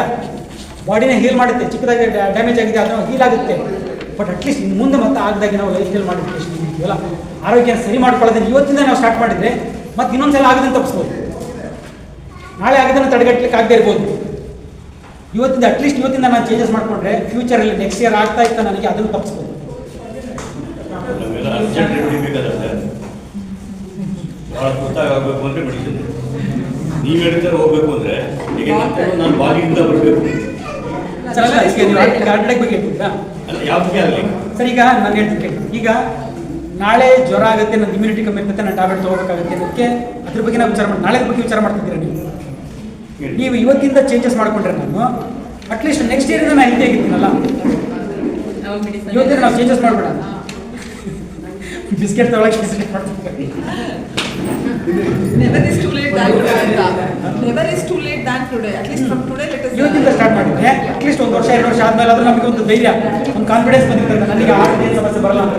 ಬಾಡಿನ ಹೀಲ್ ಮಾಡುತ್ತೆ, ಚಿಕ್ಕದಾಗಿ ಡ್ಯಾಮೇಜ್ ಆಗಿದೆ ಅದನ್ನು ಹೀಲ್ ಆಗುತ್ತೆ. ಬಟ್ ಅಟ್ಲೀಸ್ಟ್ ಮುಂದೆ ಮತ್ತೆ ಆಗದಾಗಿ ನಾವು ಲೈಫ್ ಸ್ಟೈಲ್ ಮಾಡಿಫಿಕೇಶನ್ ಇದೆಯಲ್ಲ, ಆರೋಗ್ಯ ಸರಿ ಮಾಡ್ಕೊಳ್ಳೋದನ್ನು ಇವತ್ತಿಂದ ನಾವು ಸ್ಟಾರ್ಟ್ ಮಾಡಿದರೆ ಮತ್ತೆ ಇನ್ನೊಂದ್ಸಲ ಆಗೋದನ್ನು ತಪ್ಪಿಸ್ಬೋದು. ನಾಳೆ ಆಗೋದನ್ನು ತಡೆಗಟ್ಟಲಿಕ್ಕೆ ಆಗದೆ ಇರ್ಬೋದು. ಇವತ್ತಿಂದ ಅಟ್ಲೀಸ್ಟ್ ಇವತ್ತಿಂದ ನಾನು ಚೇಂಜಸ್ ಮಾಡಿಕೊಂಡ್ರೆ ಫ್ಯೂಚರಲ್ಲಿ ನೆಕ್ಸ್ಟ್ ಇಯರ್ ಆಗ್ತಾ ಇತ್ತು ನನಗೆ ಅದನ್ನು ತಪ್ಪಿಸ್ಬೋದು. ಗೊತ್ತಾಗಬೇಕು ಅಂದರೆ ಮೆಡಿಸಿನ್ ನೀವು ಹೇಳ್ತಾರೆ ಹೋಗ್ಬೇಕು ಅಂದರೆ ಈಗ ನಾನು ಬಾಡಿಯಿಂದ ಬರಬೇಕು. ಸರ್ ಅಲ್ಲ ಈಗ ನೀವು ಹಾರ್ಟ್ ಅಟ್ಯಾಕ್ ಬಗ್ಗೆ ಹೇಳ್ತಿದ್ರಾ ಅಲ್ಲ ಯಾವುದಕ್ಕೆ ಆಗಲಿ ಸರ್ ಈಗ ನಾನು ಹೇಳ್ತೀನಿ ಕೇಳಿ ಈಗ ನಾಳೆ ಜ್ವರ ಆಗುತ್ತೆ ನನ್ನ ಇಮ್ಯುನಿಟಿ ಕಮ್ಮಿ ಇರುತ್ತೆ ನಾನು ಟ್ಯಾಬ್ಲೆಟ್ ತೊಗೋಬೇಕಾಗುತ್ತೆ ಅದಕ್ಕೆ ಅದ್ರ ಬಗ್ಗೆ ನಾವು ವಿಚಾರ ಮಾಡಿ ನಾಳೆ ಬಗ್ಗೆ ವಿಚಾರ ಮಾಡ್ತಿದ್ದೀರಾ ನೀವು ಇವತ್ತಿಂದ ಚೇಂಜಸ್ ಮಾಡ್ಕೊಂಡ್ರೆ ನಾನು ಅಟ್ಲೀಸ್ಟ್ ನೆಕ್ಸ್ಟ್ ಇಯರ್ ನಾನು ಹೆಲ್ತಿ ಆಗಿರ್ತೀನಲ್ಲ ಇವತ್ತಿನ ನಾವು ಚೇಂಜಸ್ ಮಾಡ್ಬೇಡ ಬಿಸ್ಕೆಟ್ ತೊಗೊಳಕ್ಕೆ ಮಾಡ್ತೀವಿ Never is too late than today. Never is too late than today. At least from today let us. ಇವತ್ತಿಂದ ಸ್ಟಾರ್ಟ್ ಮಾಡಿದ್ರೆ ಅಟ್ಲೀಸ್ಟ್ 1 ವರ್ಷ 2 ವರ್ಷ ಆದ್ಮೇಲೆ ಆದ್ರೂ ನಮಗೆ ಒಂದು ಧೈರ್ಯ ಒಂದು ಕಾನ್ಫಿಡೆನ್ಸ್ ಬಂದಿರ್ತದೆ ನನಗೆ ಆ ಸಮಸ್ಯೆ ಬರಲ್ಲ ಅಂತ